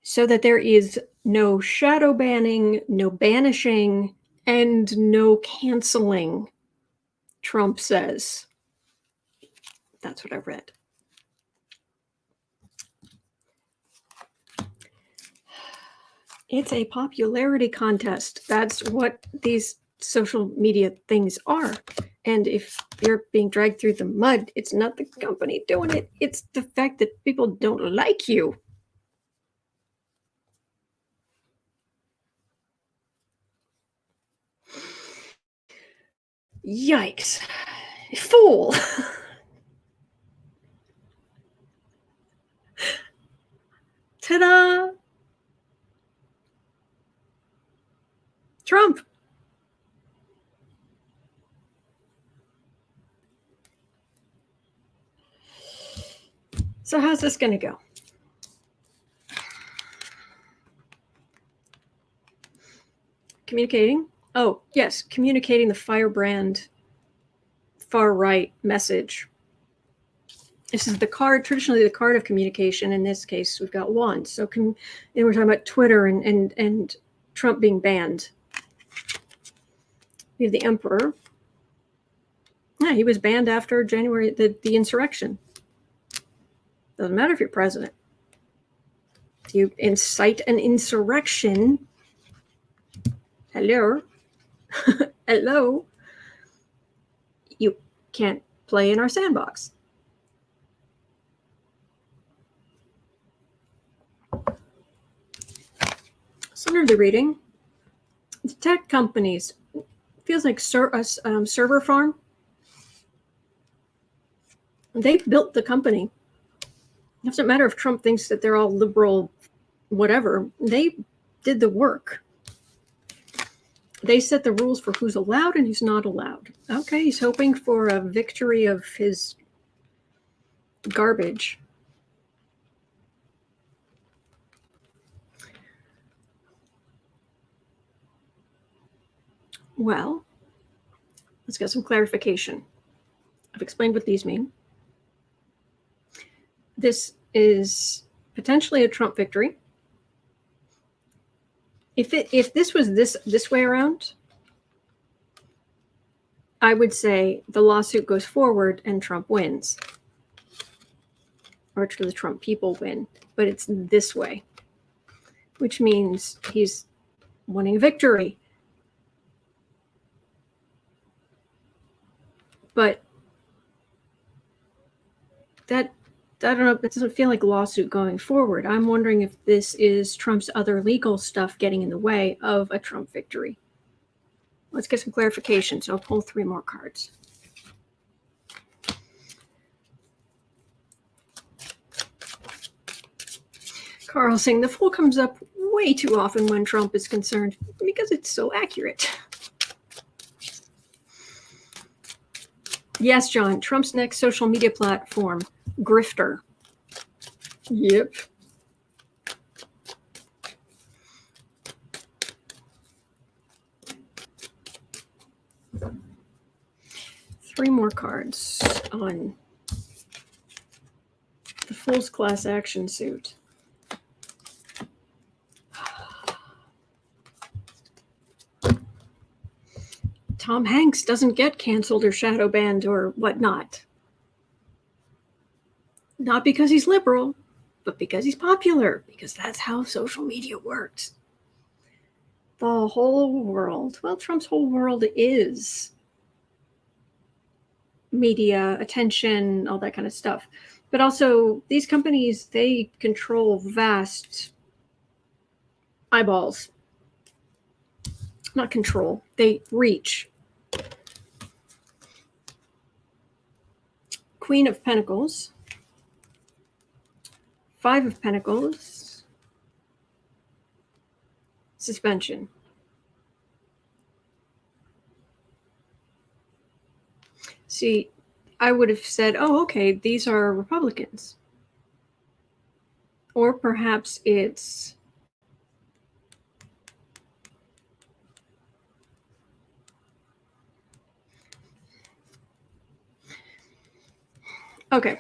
so that there is no shadow banning, no banishing, and no canceling, Trump says. That's what I read. It's a popularity contest. That's what these social media things are. And if you're being dragged through the mud, it's not the company doing it. It's the fact that people don't like you. Yikes. Fool. Ta-da! Trump. So how's this going to go? Communicating? Oh, yes, communicating the firebrand far-right message. This is the card, traditionally the card of communication. In this case, we've got one. So we're talking about Twitter and Trump being banned. We have the emperor. Yeah, he was banned after January, the insurrection. Doesn't matter if you're president. If you incite an insurrection, hello, hello, you can't play in our sandbox. So under the reading, the tech companies, feels like server farm. They built the company. It doesn't matter if Trump thinks that they're all liberal, whatever. They did the work. They set the rules for who's allowed and who's not allowed. Okay, he's hoping for a victory of his garbage. Well, let's get some clarification. I've explained what these mean. This is potentially a Trump victory. If this was this way around, I would say the lawsuit goes forward and Trump wins. Or the Trump people win. But it's this way, which means he's winning victory. But that, I don't know, it doesn't feel like a lawsuit going forward. I'm wondering if this is Trump's other legal stuff getting in the way of a Trump victory. Let's get some clarification. So I'll pull 3 more cards. Carl saying the Fool comes up way too often when Trump is concerned because it's so accurate. Yes, John, Trump's next social media platform, Grifter. Yep. Three more cards on the Fool's class action suit. Tom Hanks doesn't get canceled or shadow banned or whatnot. Not because he's liberal, but because he's popular, because that's how social media works. The whole world, well, Trump's whole world is media, attention, all that kind of stuff. But also, these companies, they control vast eyeballs. Not control, they reach. Queen of Pentacles, 5 of Pentacles, suspension. See, I would have said, oh, okay, these are Republicans. Or perhaps it's okay,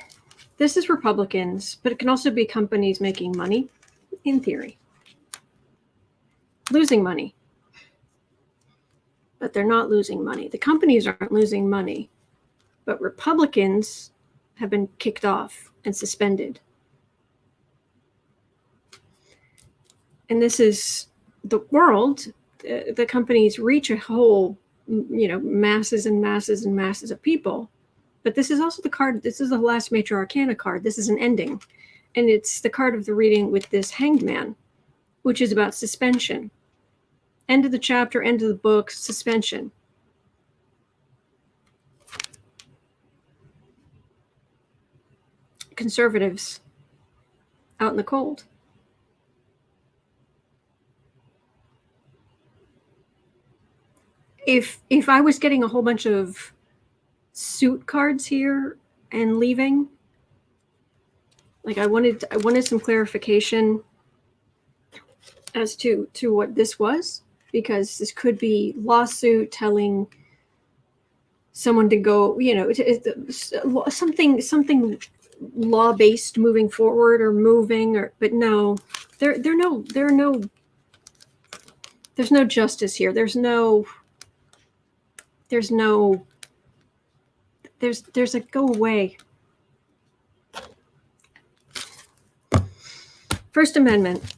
this is Republicans, but it can also be companies making money, in theory. Losing money. But they're not losing money. The companies aren't losing money, but Republicans have been kicked off and suspended. And this is the world. The companies reach a whole, masses and masses and masses of people. But this is also the card, this is the last major arcana card. This is an ending. And it's the card of the reading with this Hanged Man, which is about suspension. End of the chapter, end of the book, suspension. Conservatives out in the cold. If I was getting a whole bunch of suit cards here and leaving, like I wanted some clarification as to what this was, because this could be lawsuit telling someone to go, something law-based moving forward or moving, but no, there's no justice here. There's a go away. First Amendment.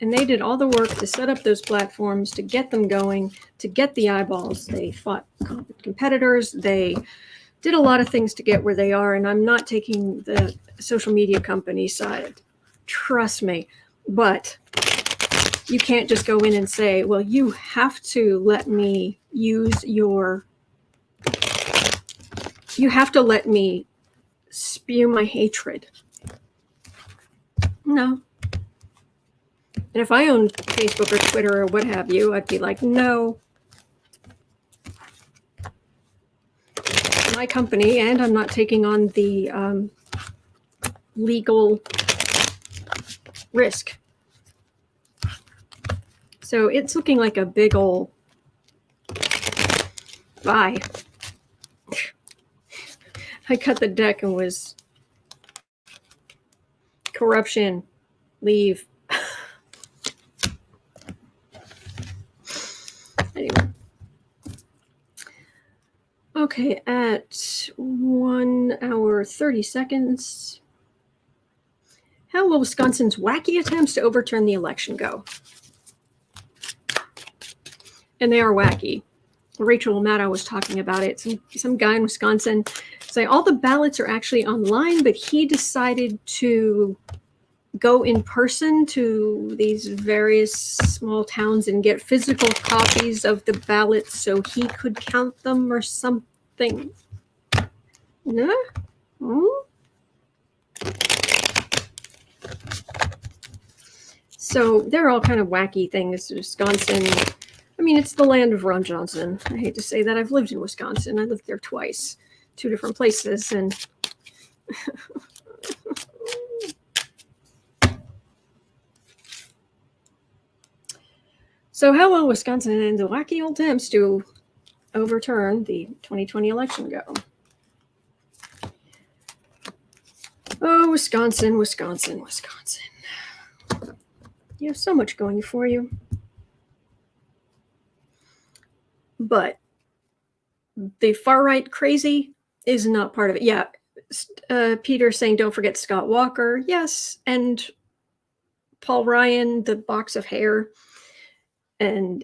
And they did all the work to set up those platforms, to get them going, to get the eyeballs. They fought competitors. They did a lot of things to get where they are. And I'm not taking the social media company side. Trust me. But you can't just go in and say, well, you have to let me use you have to let me spew my hatred. No. And if I owned Facebook or Twitter or what have you, I'd be like, no. My company, and I'm not taking on the legal risk. So it's looking like a big ol' bye. I cut the deck and was corruption, leave. Okay, at 1 hour 30 seconds. How will Wisconsin's wacky attempts to overturn the election go? And they are wacky. Rachel Maddow was talking about it. Some guy in Wisconsin saying all the ballots are actually online, but he decided to go in person to these various small towns and get physical copies of the ballots so he could count them or something. No? Hmm? So they're all kind of wacky things. Wisconsin, I mean, it's the land of Ron Johnson. I hate to say that. I've lived in Wisconsin. I lived there twice, 2 different places, and so how will Wisconsin and the wacky old attempts to overturn the 2020 election go? Oh, Wisconsin, Wisconsin, Wisconsin. You have so much going for you. But the far-right crazy is not part of it. Yeah, Peter saying don't forget Scott Walker. Yes, and Paul Ryan, the box of hair. And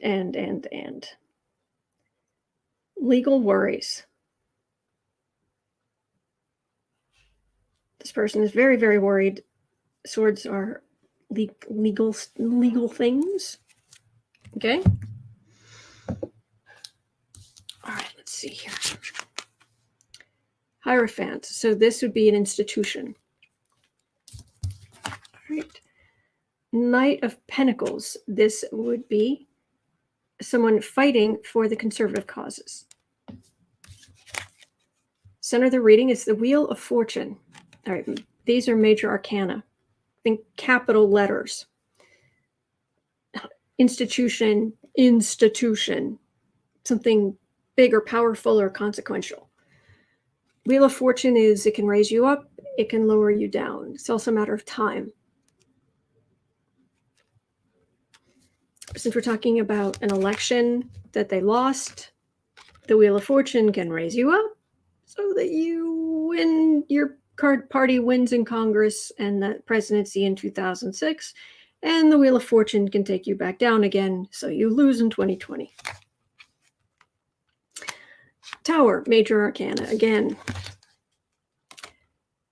legal worries. This person is very, very worried. Swords are legal things. Okay. All right, let's see here. Hierophant. So this would be an institution. All right. Knight of Pentacles. This would be someone fighting for the conservative causes. Center of the reading is the Wheel of Fortune. All right, these are major arcana. Think capital letters. Institution, something big or powerful or consequential. Wheel of Fortune is it can raise you up, it can lower you down. It's also a matter of time. Since we're talking about an election that they lost, the Wheel of Fortune can raise you up so that you win, your party wins in Congress and the presidency in 2006, and the Wheel of Fortune can take you back down again so you lose in 2020. Tower, major arcana, again.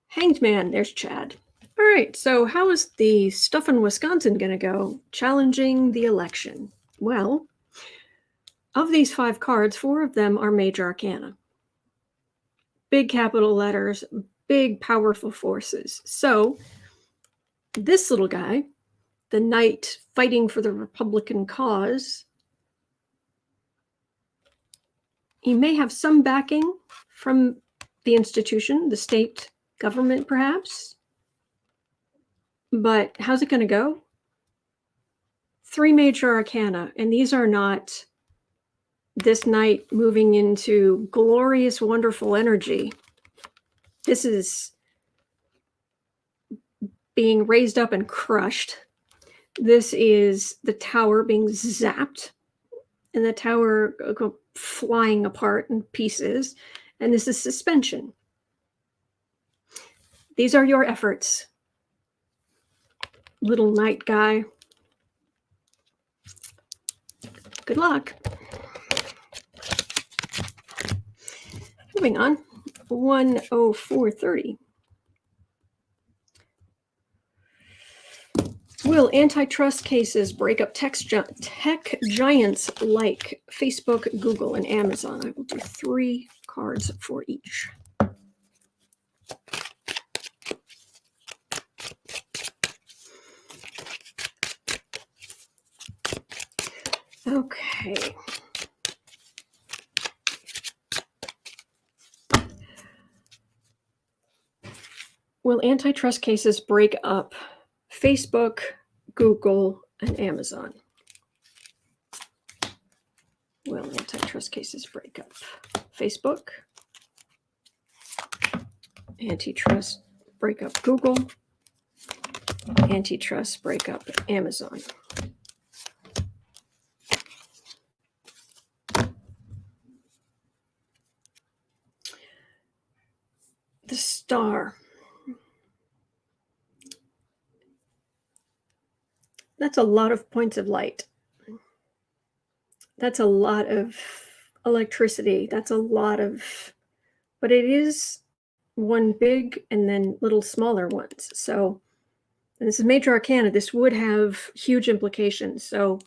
Hanged Man, there's Chad. All right, so how is the stuff in Wisconsin going to go challenging the election? Well, of these 5 cards, 4 of them are major arcana. Big capital letters, big powerful forces. So this little guy, the knight fighting for the Republican cause, he may have some backing from the institution, the state government perhaps. But how's it going to go? 3 major arcana, and these are not this knight moving into glorious, wonderful energy. This is being raised up and crushed. This is the tower being zapped, and the tower go flying apart in pieces. And this is suspension. These are your efforts, little knight guy. Good luck. Moving on. 10430. Will antitrust cases break up tech giants like Facebook, Google, and Amazon? I will do 3 cards for each. Okay. Will antitrust cases break up Facebook, Google, and Amazon? Will antitrust cases break up Facebook? Antitrust break up Google? Antitrust break up Amazon? The Star. That's a lot of points of light. That's a lot of electricity. That's a lot of, but it is one big and then little smaller ones. So, and this is Major Arcana. This would have huge implications. So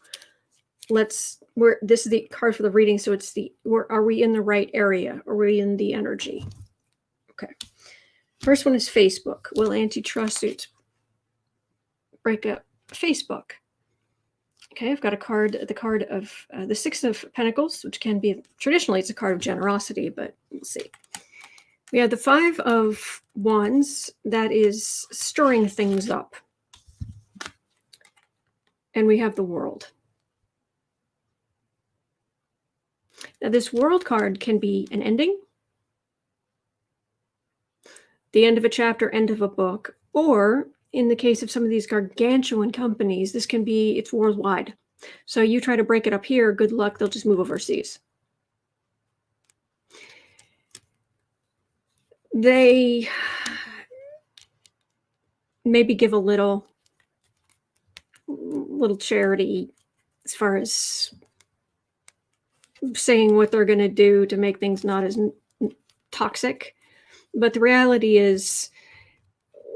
this is the card for the reading. So it's are we in the right area? Are we in the energy? Okay. First one is Facebook. Will antitrust suits break up Facebook? Okay, I've got the card of the Six of Pentacles, which can be, traditionally it's a card of generosity, but we'll see. We have the Five of Wands, that is stirring things up. And we have the World. Now this World card can be an ending, the end of a chapter, end of a book, or in the case of some of these gargantuan companies, this can be, it's worldwide. So you try to break it up here, good luck, they'll just move overseas. They maybe give a little charity as far as saying what they're going to do to make things not as toxic. But the reality is,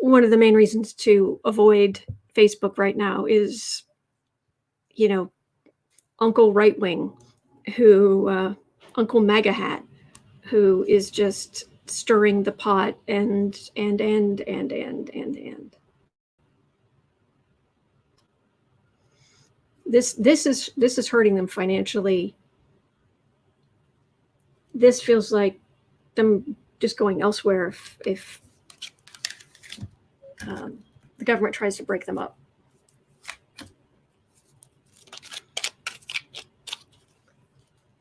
one of the main reasons to avoid Facebook right now is, Uncle Right Wing, who, Uncle MAGA Hat, who is just stirring the pot and. This is hurting them financially. This feels like them just going elsewhere if the government tries to break them up.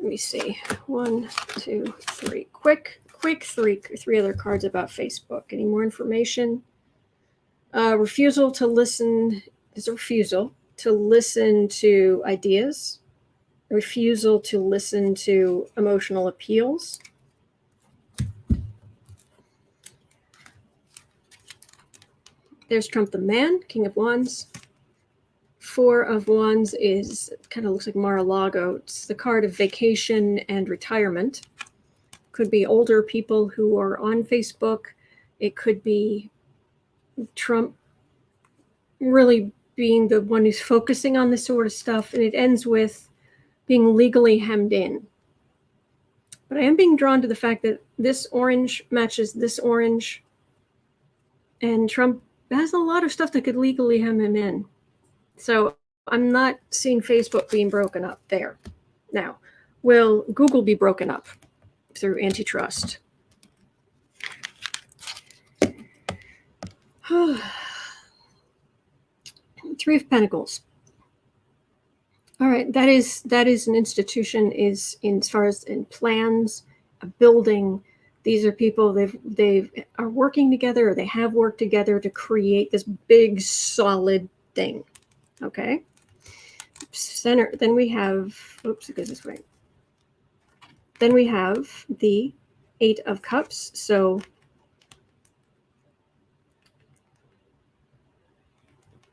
Let me see. 1, 2, 3. Quick three other cards about Facebook. Any more information? Refusal to listen. There's a refusal to listen to ideas. Refusal to listen to emotional appeals. There's Trump the Man, King of Wands. Four of Wands is, kind of looks like Mar-a-Lago. It's the card of vacation and retirement. Could be older people who are on Facebook. It could be Trump really being the one who's focusing on this sort of stuff. And it ends with being legally hemmed in. But I am being drawn to the fact that this orange matches this orange. And Trump has a lot of stuff that could legally hem him in. So I'm not seeing Facebook being broken up there. Now, will Google be broken up through antitrust? Three of Pentacles. All right, that is an institution, is in as far as in plans, a building. These are people they are working together, or they have worked together to create this big solid thing. Okay. Center. Then we have. Oops, it goes this way. Then we have the Eight of Cups. So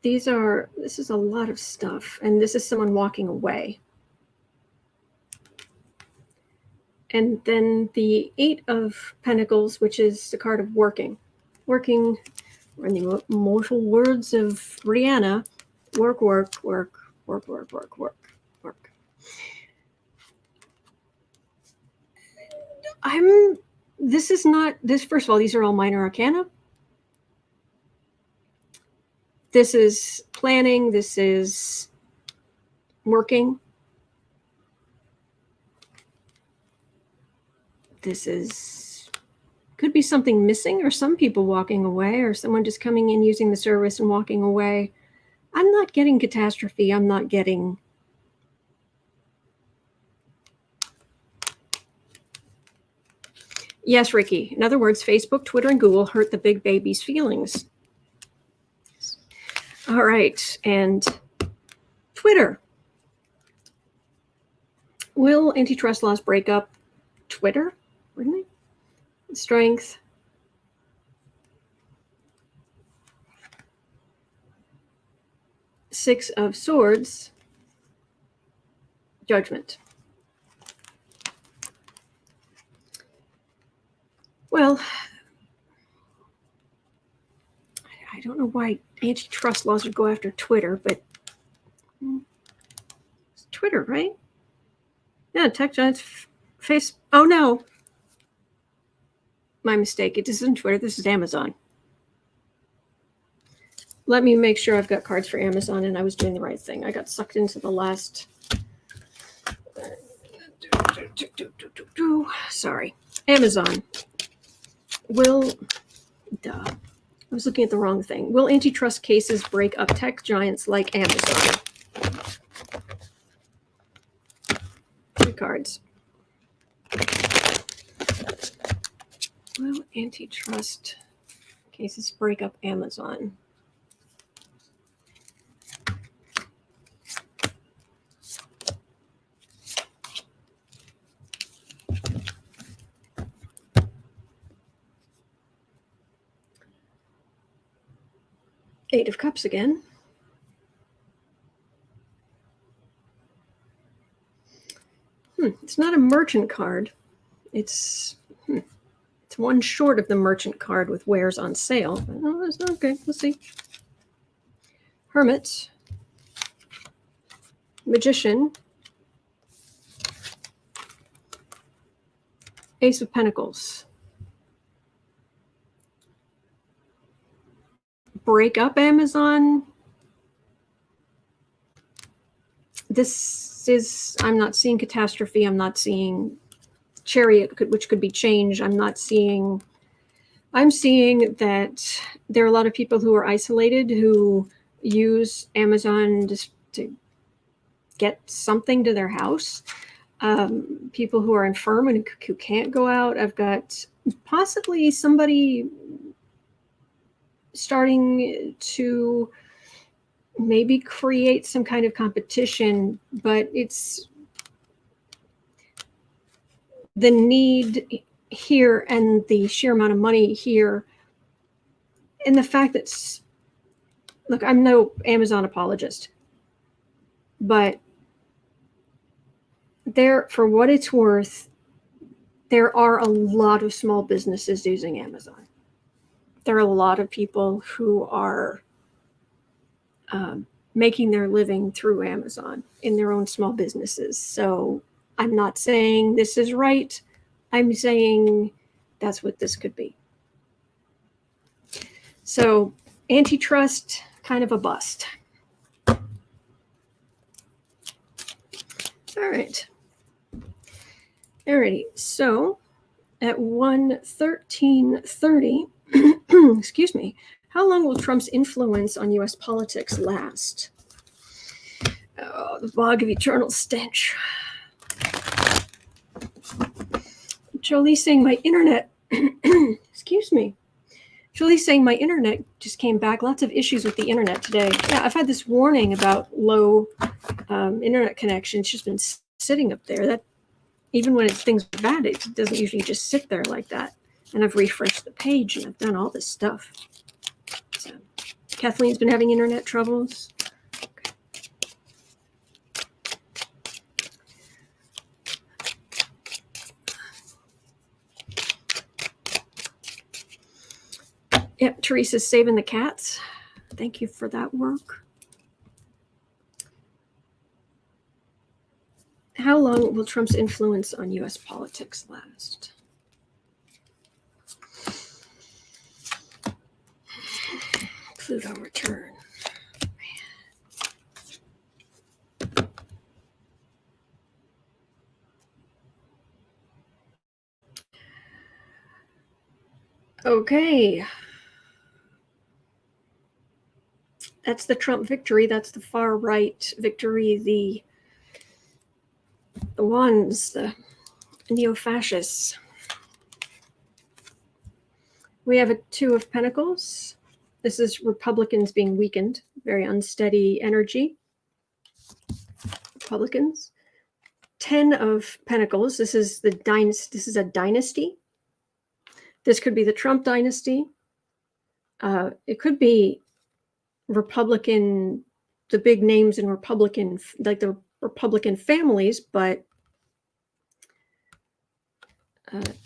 this is a lot of stuff, and this is someone walking away. And then the Eight of Pentacles, which is the card of working. Working, or in the immortal words of Rihanna, work. First of all, these are all minor arcana. This is planning. This is working. Could be something missing, or some people walking away, or someone just coming in, using the service and walking away. I'm not getting catastrophe. I'm not getting. Yes, Ricky. In other words, Facebook, Twitter, and Google hurt the big baby's feelings. All right. And Twitter. Will antitrust laws break up Twitter? Really? Strength. Six of Swords, Judgment. Well, I don't know why antitrust laws would go after Twitter, but it's Twitter, right? Yeah, tech giants face. Oh no, my mistake. It isn't Twitter. This is Amazon. Let me make sure I've got cards for Amazon and I was doing the right thing. I got sucked into the last. Sorry. Amazon. Will. Duh. I was looking at the wrong thing. Will antitrust cases break up tech giants like Amazon? 3 cards. Will antitrust cases break up Amazon? Eight of Cups again. It's not a merchant card. It's one short of the merchant card with wares on sale. Oh, that's okay. We'll see. Hermit. Magician. Ace of Pentacles. Break up Amazon. This is, I'm not seeing catastrophe. I'm not seeing chariot, which could be change. I'm seeing that there are a lot of people who are isolated who use Amazon just to get something to their house. People who are infirm and who can't go out. I've got possibly somebody starting to maybe create some kind of competition, but it's the need here and the sheer amount of money here, and the fact that, look, I'm no Amazon apologist, but there, for what it's worth, there are a lot of small businesses using Amazon. There are a lot of people who are making their living through Amazon in their own small businesses. So I'm not saying this is right. I'm saying that's what this could be. So antitrust, kind of a bust. All right. Alrighty. So at 1:13:30, excuse me, how long will Trump's influence on U.S. politics last? Oh, the bog of eternal stench. Jolie's saying my internet, excuse me. Jolie's saying my internet just came back. Lots of issues with the internet today. Yeah, I've had this warning about low internet connection. It's just been sitting up there. That even when things are bad, it doesn't usually just sit there like that. And I've refreshed the page and I've done all this stuff. So Kathleen's been having internet troubles. Okay. Yep, Teresa's saving the cats. Thank you for that work. How long will Trump's influence on U.S. politics last? Pluto return. Okay. That's the Trump victory. That's the far right victory. The ones, the neo-fascists. We have a 2 of Pentacles. This is Republicans being weakened. Very unsteady energy. Republicans. 10 of Pentacles. This is the dynasty. This is a dynasty. This could be the Trump dynasty. It could be Republican the big names in Republican, like the Republican families, but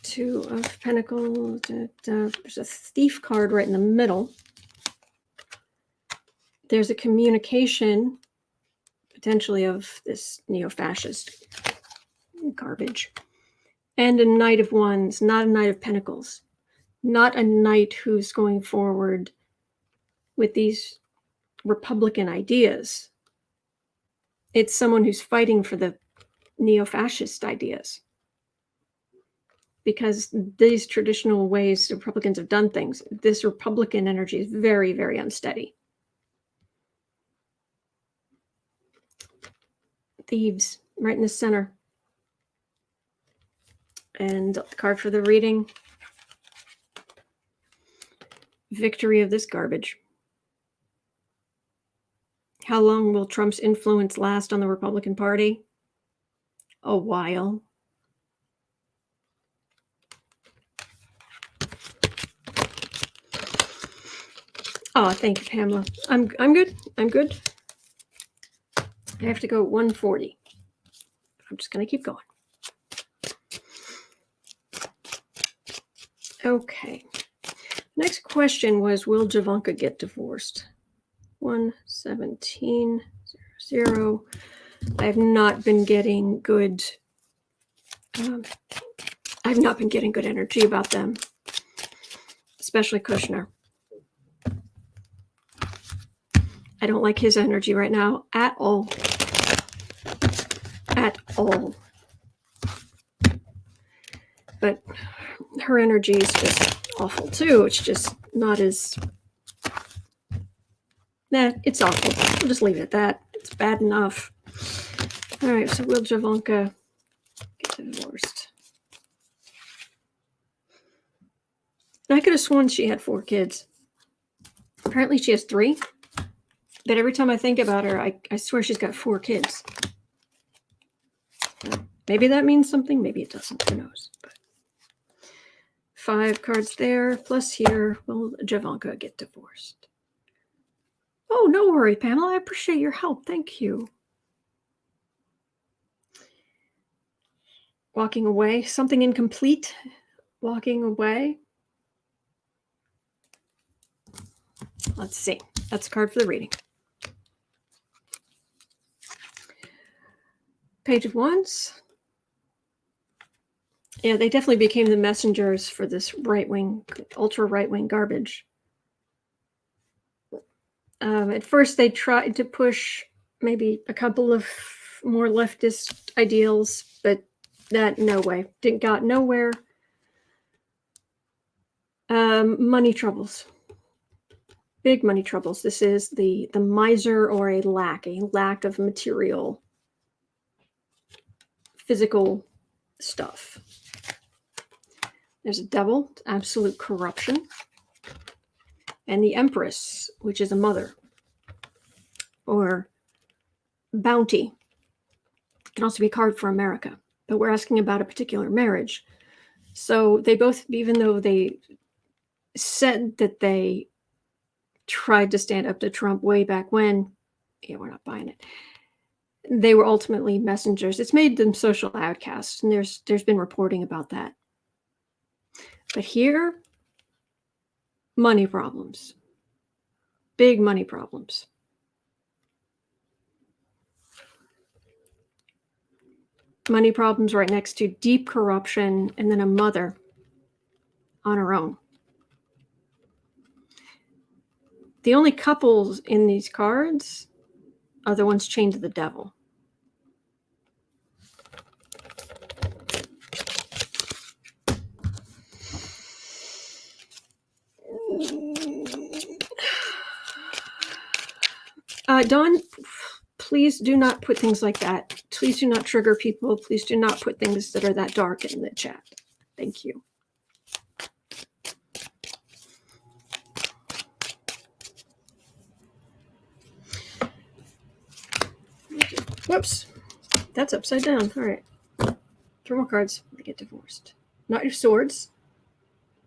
Two of Pentacles. There's a thief card right in the middle. There's a communication potentially of this neo-fascist garbage. And a Knight of Wands, not a Knight of Pentacles. Not a knight who's going forward with these Republican ideas. It's someone who's fighting for the neo-fascist ideas. Because these traditional ways Republicans have done things, this Republican energy is very, very unsteady. Thieves, right in the center. And the card for the reading. Victory of this garbage. How long will Trump's influence last on the Republican Party? A while. Oh, thank you, Pamela. I'm good. I'm good. I have to go 140. I'm just going to keep going. Okay. Next question was, will Javanka get divorced? 11700. I have not been getting good. I've not been getting good energy about them, especially Kushner. I don't like his energy right now at all. At all. But her energy is just awful too. It's just not as... Nah, it's awful. We'll just leave it at that. It's bad enough. All right, so will Javanka get divorced? I could have sworn she had 4 kids. Apparently she has 3. But every time I think about her, I swear she's got 4 kids. Maybe that means something. Maybe it doesn't. Who knows? But 5 cards there. Plus here, will Javanka get divorced? Oh, no worry, Pamela. I appreciate your help. Thank you. Walking away. Something incomplete. Walking away. Let's see. That's a card for the reading. Page of Wands. Yeah, they definitely became the messengers for this right-wing, ultra-right-wing garbage. At first, they tried to push maybe a couple of more leftist ideals, but that, no way. Got nowhere. Money troubles. Big money troubles. This is the miser or a lack of material, physical stuff. There's a devil, absolute corruption. And the Empress, which is a mother. Or bounty. It can also be a card for America. But we're asking about a particular marriage. So they both, even though they said that they tried to stand up to Trump way back when, yeah, we're not buying it. They were ultimately messengers. It's made them social outcasts, and there's been reporting about that. But here, money problems. Big money problems. Money problems right next to deep corruption, and then a mother on her own. The only couples in these cards are the ones chained to the devil. Dawn, please do not put things like that. Please do not trigger people. Please do not put things that are that dark in the chat. Thank you. Whoops. That's upside down. All right. 3 more cards. They get divorced. Knight of Swords.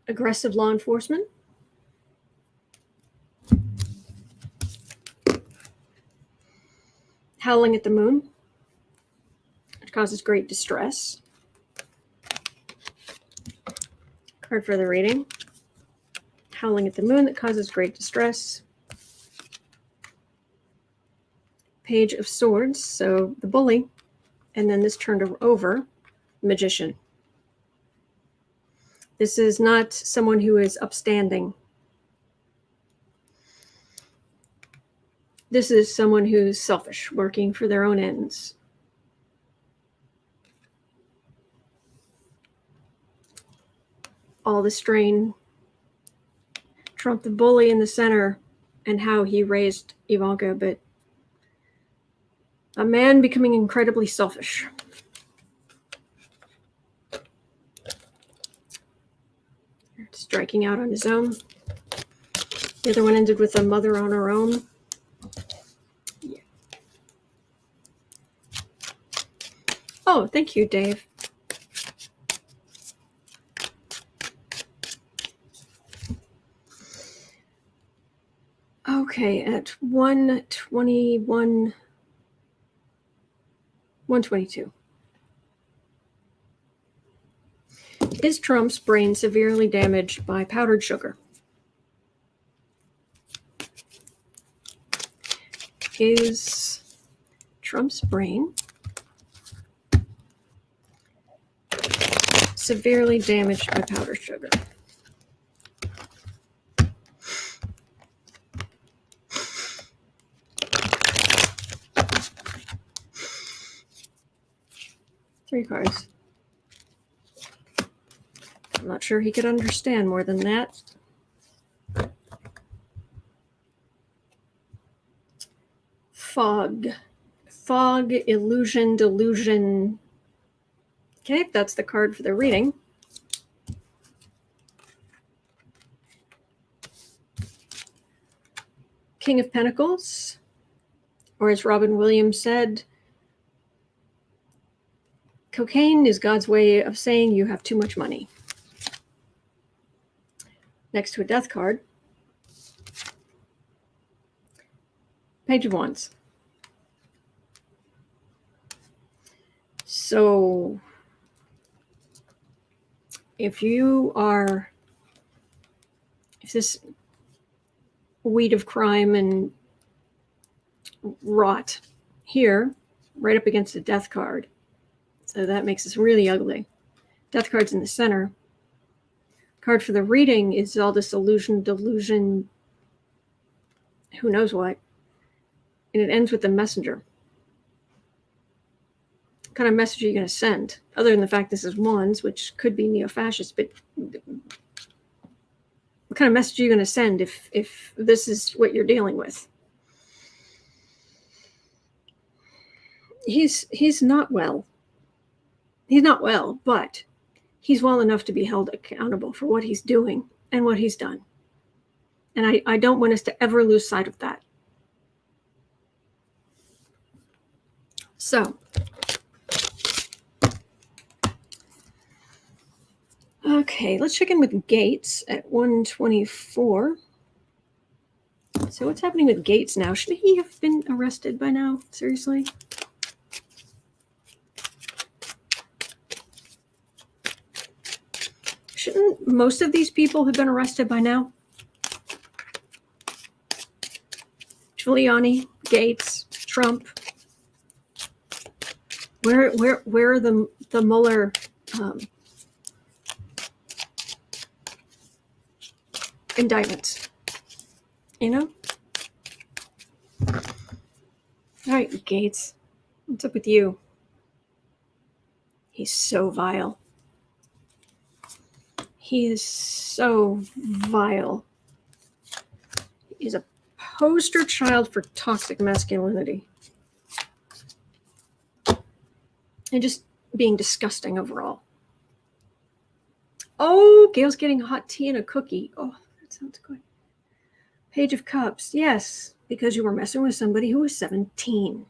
Aggressive law enforcement. Howling at the moon, which causes great distress. Card for the reading. Howling at the moon that causes great distress. Page of Swords, so the bully, and then this turned over, Magician. This is not someone who is upstanding. This is someone who's selfish, working for their own ends. All the strain. Trump the bully in the center, and how he raised Javanka, but a man becoming incredibly selfish. Striking out on his own. The other one ended with a mother on her own. Yeah. Oh, thank you, Dave. Okay, at 1:21, 1:22. Is Trump's brain severely damaged by powdered sugar? Is Trump's brain severely damaged by powdered sugar? Three cards. I'm not sure he could understand more than that. Fog. Fog, illusion, delusion. Okay, that's the card for the reading. King of Pentacles, or as Robin Williams said, cocaine is God's way of saying you have too much money. Next to a death card. Page of Wands. So, if this weed of crime and rot here, right up against the death card, so that makes this really ugly. Death card's in the center. Card for the reading is all this illusion, delusion, who knows what. And it ends with the messenger. What kind of message are you going to send? Other than the fact this is Wands, which could be neo-fascist, but what kind of message are you going to send if this is what you're dealing with? He's not well. He's not well, but he's well enough to be held accountable for what he's doing and what he's done. And I don't want us to ever lose sight of that. So, okay, let's check in with Gaetz at 1:24. So what's happening with Gaetz now? Should he have been arrested by now? Seriously? Shouldn't most of these people have been arrested by now? Giuliani, Gaetz, Trump. Where are the Mueller indictments? You know? All right, Gaetz. What's up with you? He's so vile. He is so vile. He's a poster child for toxic masculinity. And just being disgusting overall. Oh, Gail's getting hot tea and a cookie. Oh, that sounds good. Page of Cups. Yes, because you were messing with somebody who was 17.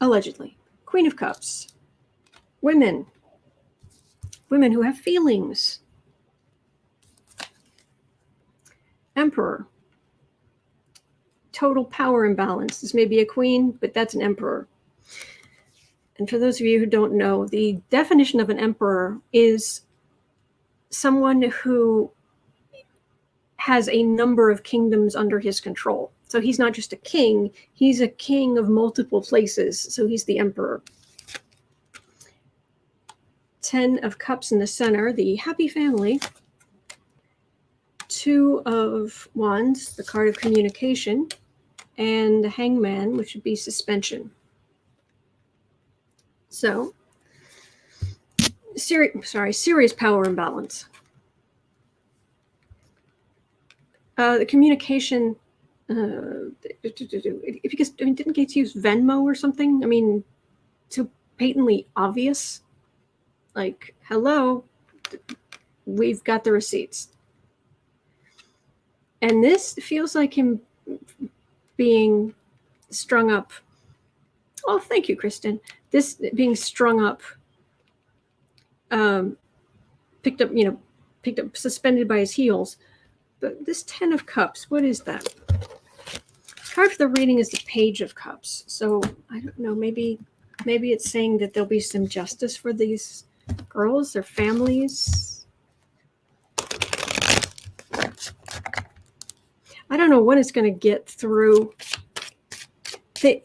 Allegedly. Queen of Cups. Women. Women who have feelings. Emperor. Total power imbalance. This may be a queen, but that's an emperor. And for those of you who don't know, the definition of an emperor is someone who has a number of kingdoms under his control. So he's not just a king, he's a king of multiple places. So he's the emperor. 10 of Cups in the center, the happy family. 2 of Wands, the card of communication. And the Hangman, which would be suspension. So, serious power imbalance. The communication, because didn't Gaetz use Venmo or something? I mean, so patently obvious. Like, hello, we've got the receipts. And this feels like him being strung up. Oh, thank you, Kristen. This being strung up, picked up, suspended by his heels. But this 10 of Cups, what is that? Card for the reading is the Page of Cups. So I don't know, maybe it's saying that there'll be some justice for these girls, their families. I don't know what it's going to get through.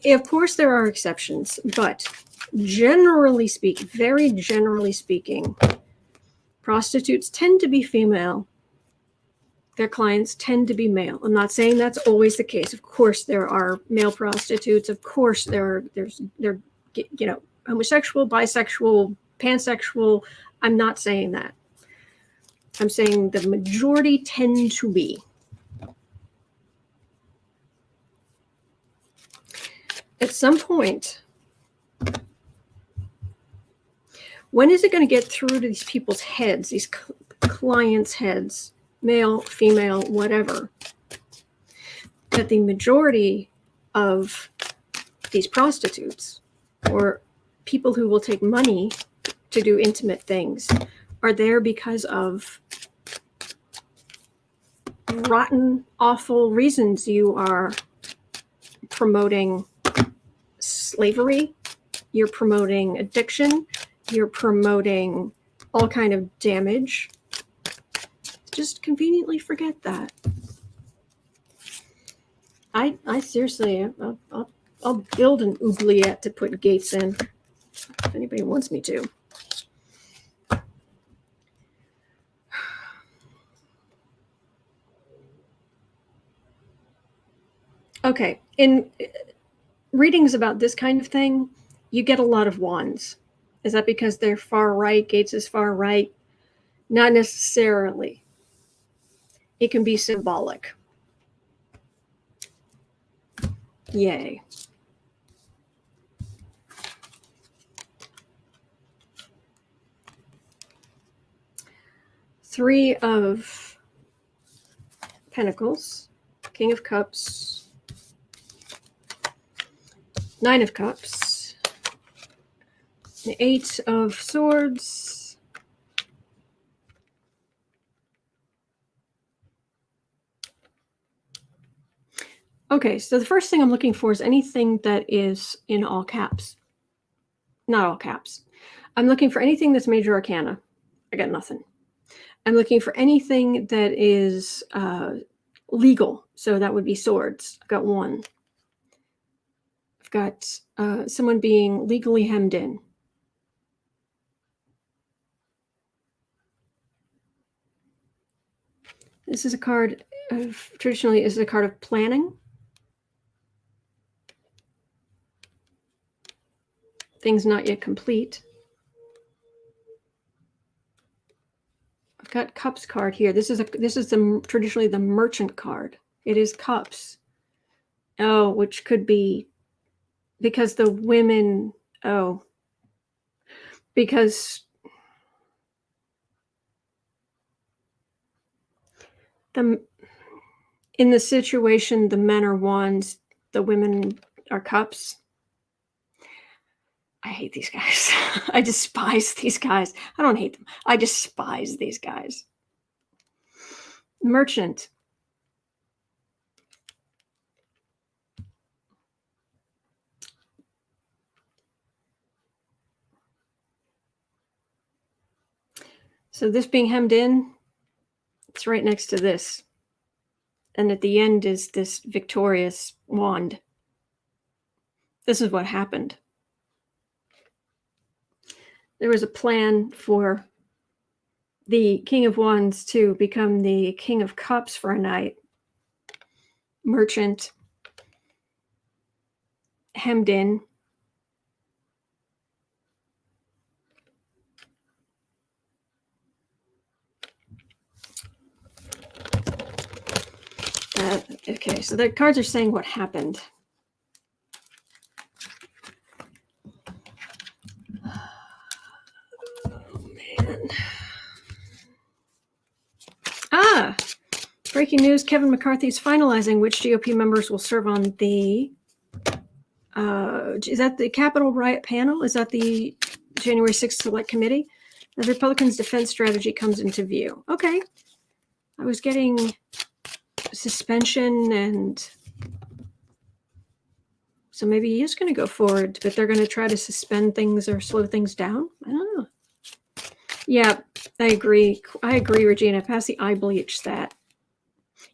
Of course, there are exceptions, but generally speaking, very generally speaking, prostitutes tend to be female. Their clients tend to be male. I'm not saying that's always the case. Of course, there are male prostitutes. Of course, they're homosexual, bisexual, pansexual. I'm not saying that. I'm saying the majority tend to be. At some point, when is it going to get through to these people's heads, these clients' heads, male, female, whatever, that the majority of these prostitutes or people who will take money to do intimate things are there because of rotten, awful reasons? You are promoting slavery, you're promoting addiction, you're promoting all kind of damage. Just conveniently forget that. I seriously, I'll build an oubliette to put Gaetz in if anybody wants me to. Okay, in readings about this kind of thing, you get a lot of wands. Is that because they're far right? Gaetz is far right? Not necessarily. It can be symbolic. Yay. Three of Pentacles, King of Cups, 9 of Cups, the 8 of Swords, okay, so the first thing I'm looking for is anything that is in all caps. Not all caps. I'm looking for anything that's major arcana. I got nothing. I'm looking for anything that is legal. So that would be swords. I've got 1. I've got someone being legally hemmed in. This is a card of, traditionally is a card of planning. Things not yet complete. I've got Cups card here. This is traditionally the Merchant card. It is Cups. Oh, which could be because the women. Oh, because in the situation, the men are wands, the women are cups. I hate these guys. I despise these guys. I don't hate them. I despise these guys. Merchant. So this being hemmed in, it's right next to this. And at the end is this victorious wand. This is what happened. There was a plan for the King of Wands to become the King of Cups for a night. Merchant. Hemmed in. Okay, so the cards are saying what happened. Oh, man. Breaking news, Kevin McCarthy is finalizing which GOP members will serve on the, is that the Capitol riot panel? Is that the January 6th Select Committee? The Republicans' defense strategy comes into view. Okay. I was getting suspension, and so maybe he is going to go forward, but they're going to try to suspend things or slow things down. I don't know. Yeah, I agree. Regina. Pass the eye bleach stat.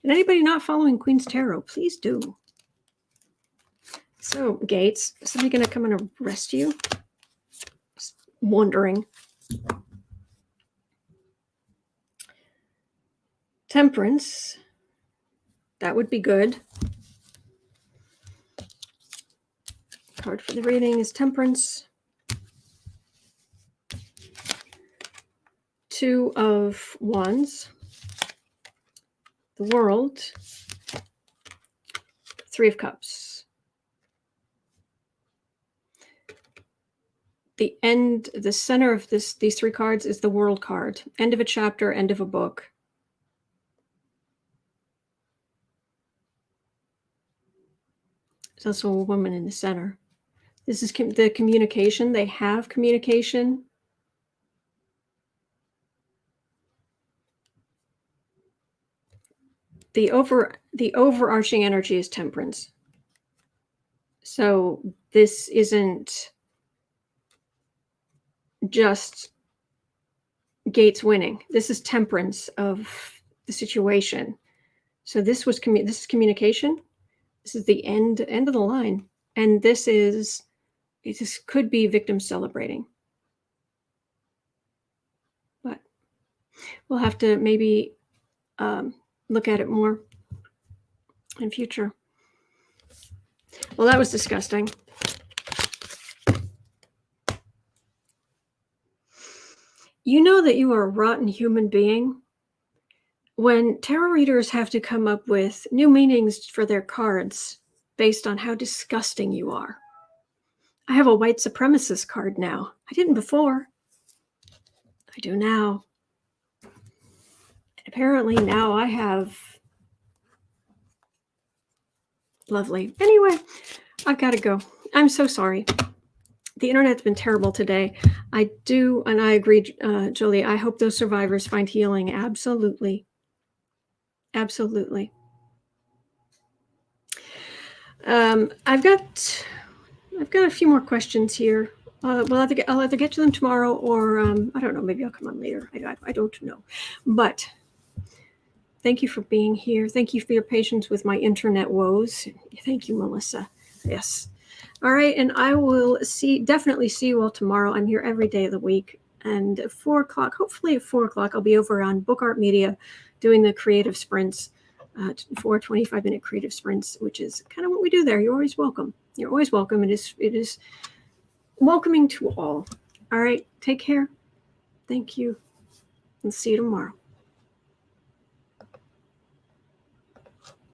And anybody not following Queen's Tarot, please do. So, Gaetz, is somebody going to come and arrest you? Just wondering. Temperance. That would be good. Card for the reading is Temperance. 2 of Wands. The World. 3 of Cups. The center of these 3 cards is the World card. End of a chapter, end of a book. There's also a woman in the center. This is the communication. They have communication. The overarching energy is Temperance. So this isn't just Gaetz winning. This is Temperance of the situation. So this is communication. This is the end of the line, and this could be victims celebrating. But we'll have to maybe look at it more in future. Well, that was disgusting. You know that you are a rotten human being when tarot readers have to come up with new meanings for their cards based on how disgusting you are. I have a white supremacist card now. I didn't before. I do now. Apparently now I have... Lovely. Anyway, I've got to go. I'm so sorry. The internet's been terrible today. I do, and I agree, Julie, I hope those survivors find healing. Absolutely. Absolutely. I've got a few more questions here. I'll either get to them tomorrow, or I don't know, maybe I'll come on later. I don't know. But thank you for being here. Thank you for your patience with my internet woes. Thank you, Melissa. Yes. All right, and I will definitely see you all tomorrow. I'm here every day of the week. And at 4 o'clock, hopefully at 4 o'clock, I'll be over on Book Art Media doing the creative sprints, 4 25-minute creative sprints, which is kind of what we do there. You're always welcome. You're always welcome. It is welcoming to all. All right, take care. Thank you, and see you tomorrow.